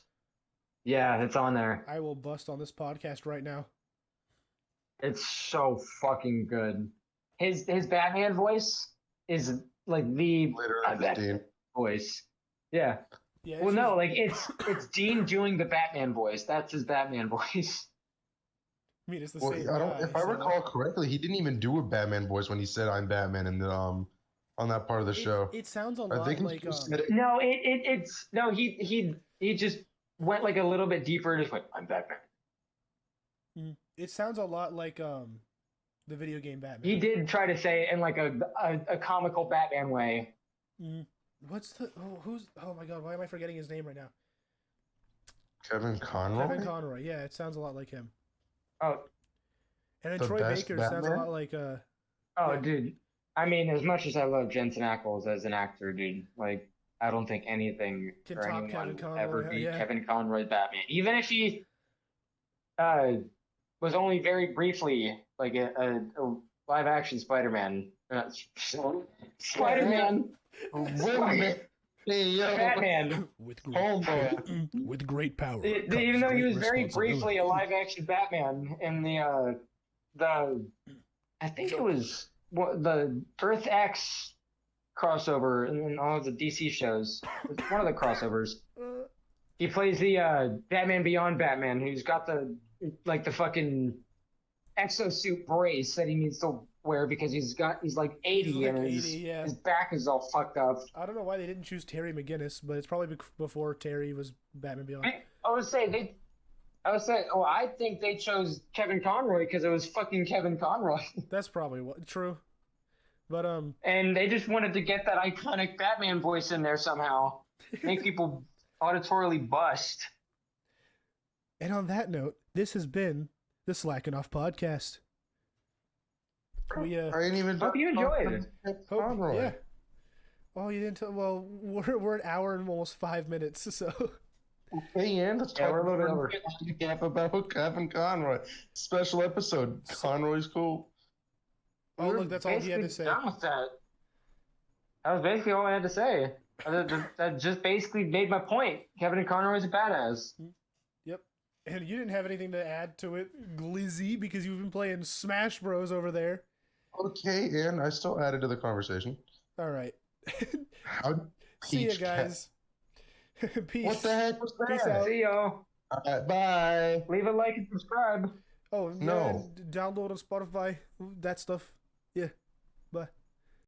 Yeah, it's on there. I will bust on this podcast right now. It's so fucking good. His Batman voice is like the Later, Batman voice. Yeah. Yeah. Well, no, like it's Dean doing the Batman voice. That's his Batman voice. I mean, it's the Well, same. I don't. guy, If I so- recall correctly, he didn't even do a Batman voice when he said "I'm Batman" in the on that part of the show. It sounds a I lot think he like just said it. No, it's no. He just went like a little bit deeper. Just went, I'm Batman. it sounds a lot like the video game Batman. He did try to say it in like a comical Batman way. Mhm. What's the oh my God, why am I forgetting his name right now? Kevin Conroy. Kevin Conroy. Yeah, it sounds a lot like him. Oh, And then The Troy best Baker sounds a Batman? lot like oh, Yeah. dude. I mean, as much as I love Jensen Ackles as an actor, dude, like I don't think anything Can or top anyone Kevin will ever Conroy, beat yeah. Kevin Conroy's Batman. Even if he was only very briefly like a live action Spider-Man. Spider-Man. Hey yo, Batman. with Homo. with great power. Even though he was very briefly a live action Batman in the I think it was the Earth X crossover in all of the DC shows. It's one of the crossovers. He plays the Batman Beyond Batman, who's got the fucking exosuit brace that he needs to wear because he's like 80 He's like and 80, yeah. his back is all fucked up. I don't know why they didn't choose Terry McGinnis, but it's probably before Terry was Batman Beyond. I would say, I think they chose Kevin Conroy because it was fucking Kevin Conroy. That's probably true. But And they just wanted to get that iconic Batman voice in there somehow. Make people auditorily bust. And on that note, this has been the Slackin' Off podcast. We I ain't even. Hope you enjoyed it. Conroy. yeah. Oh, you didn't. Well, we're an hour and almost 5 minutes. So. Okay, and let's Yeah, talk we're a little over. about Kevin Conroy. Special episode. Conroy's cool. Oh, look, that's all he had to Basically say. done with that. That was basically all I had to say. That just basically made my point. Kevin Conroy's a badass. Yep. And you didn't have anything to add to it, Glizzy, because you've been playing Smash Bros over there. Okay, and I still added to the conversation. All right. How See ya, Peach guys. Peace. What the heck was that? Peace out. See y'all. Bye. Leave a like and subscribe. Oh, yeah, No. and download on Spotify, that stuff. Yeah. Bye.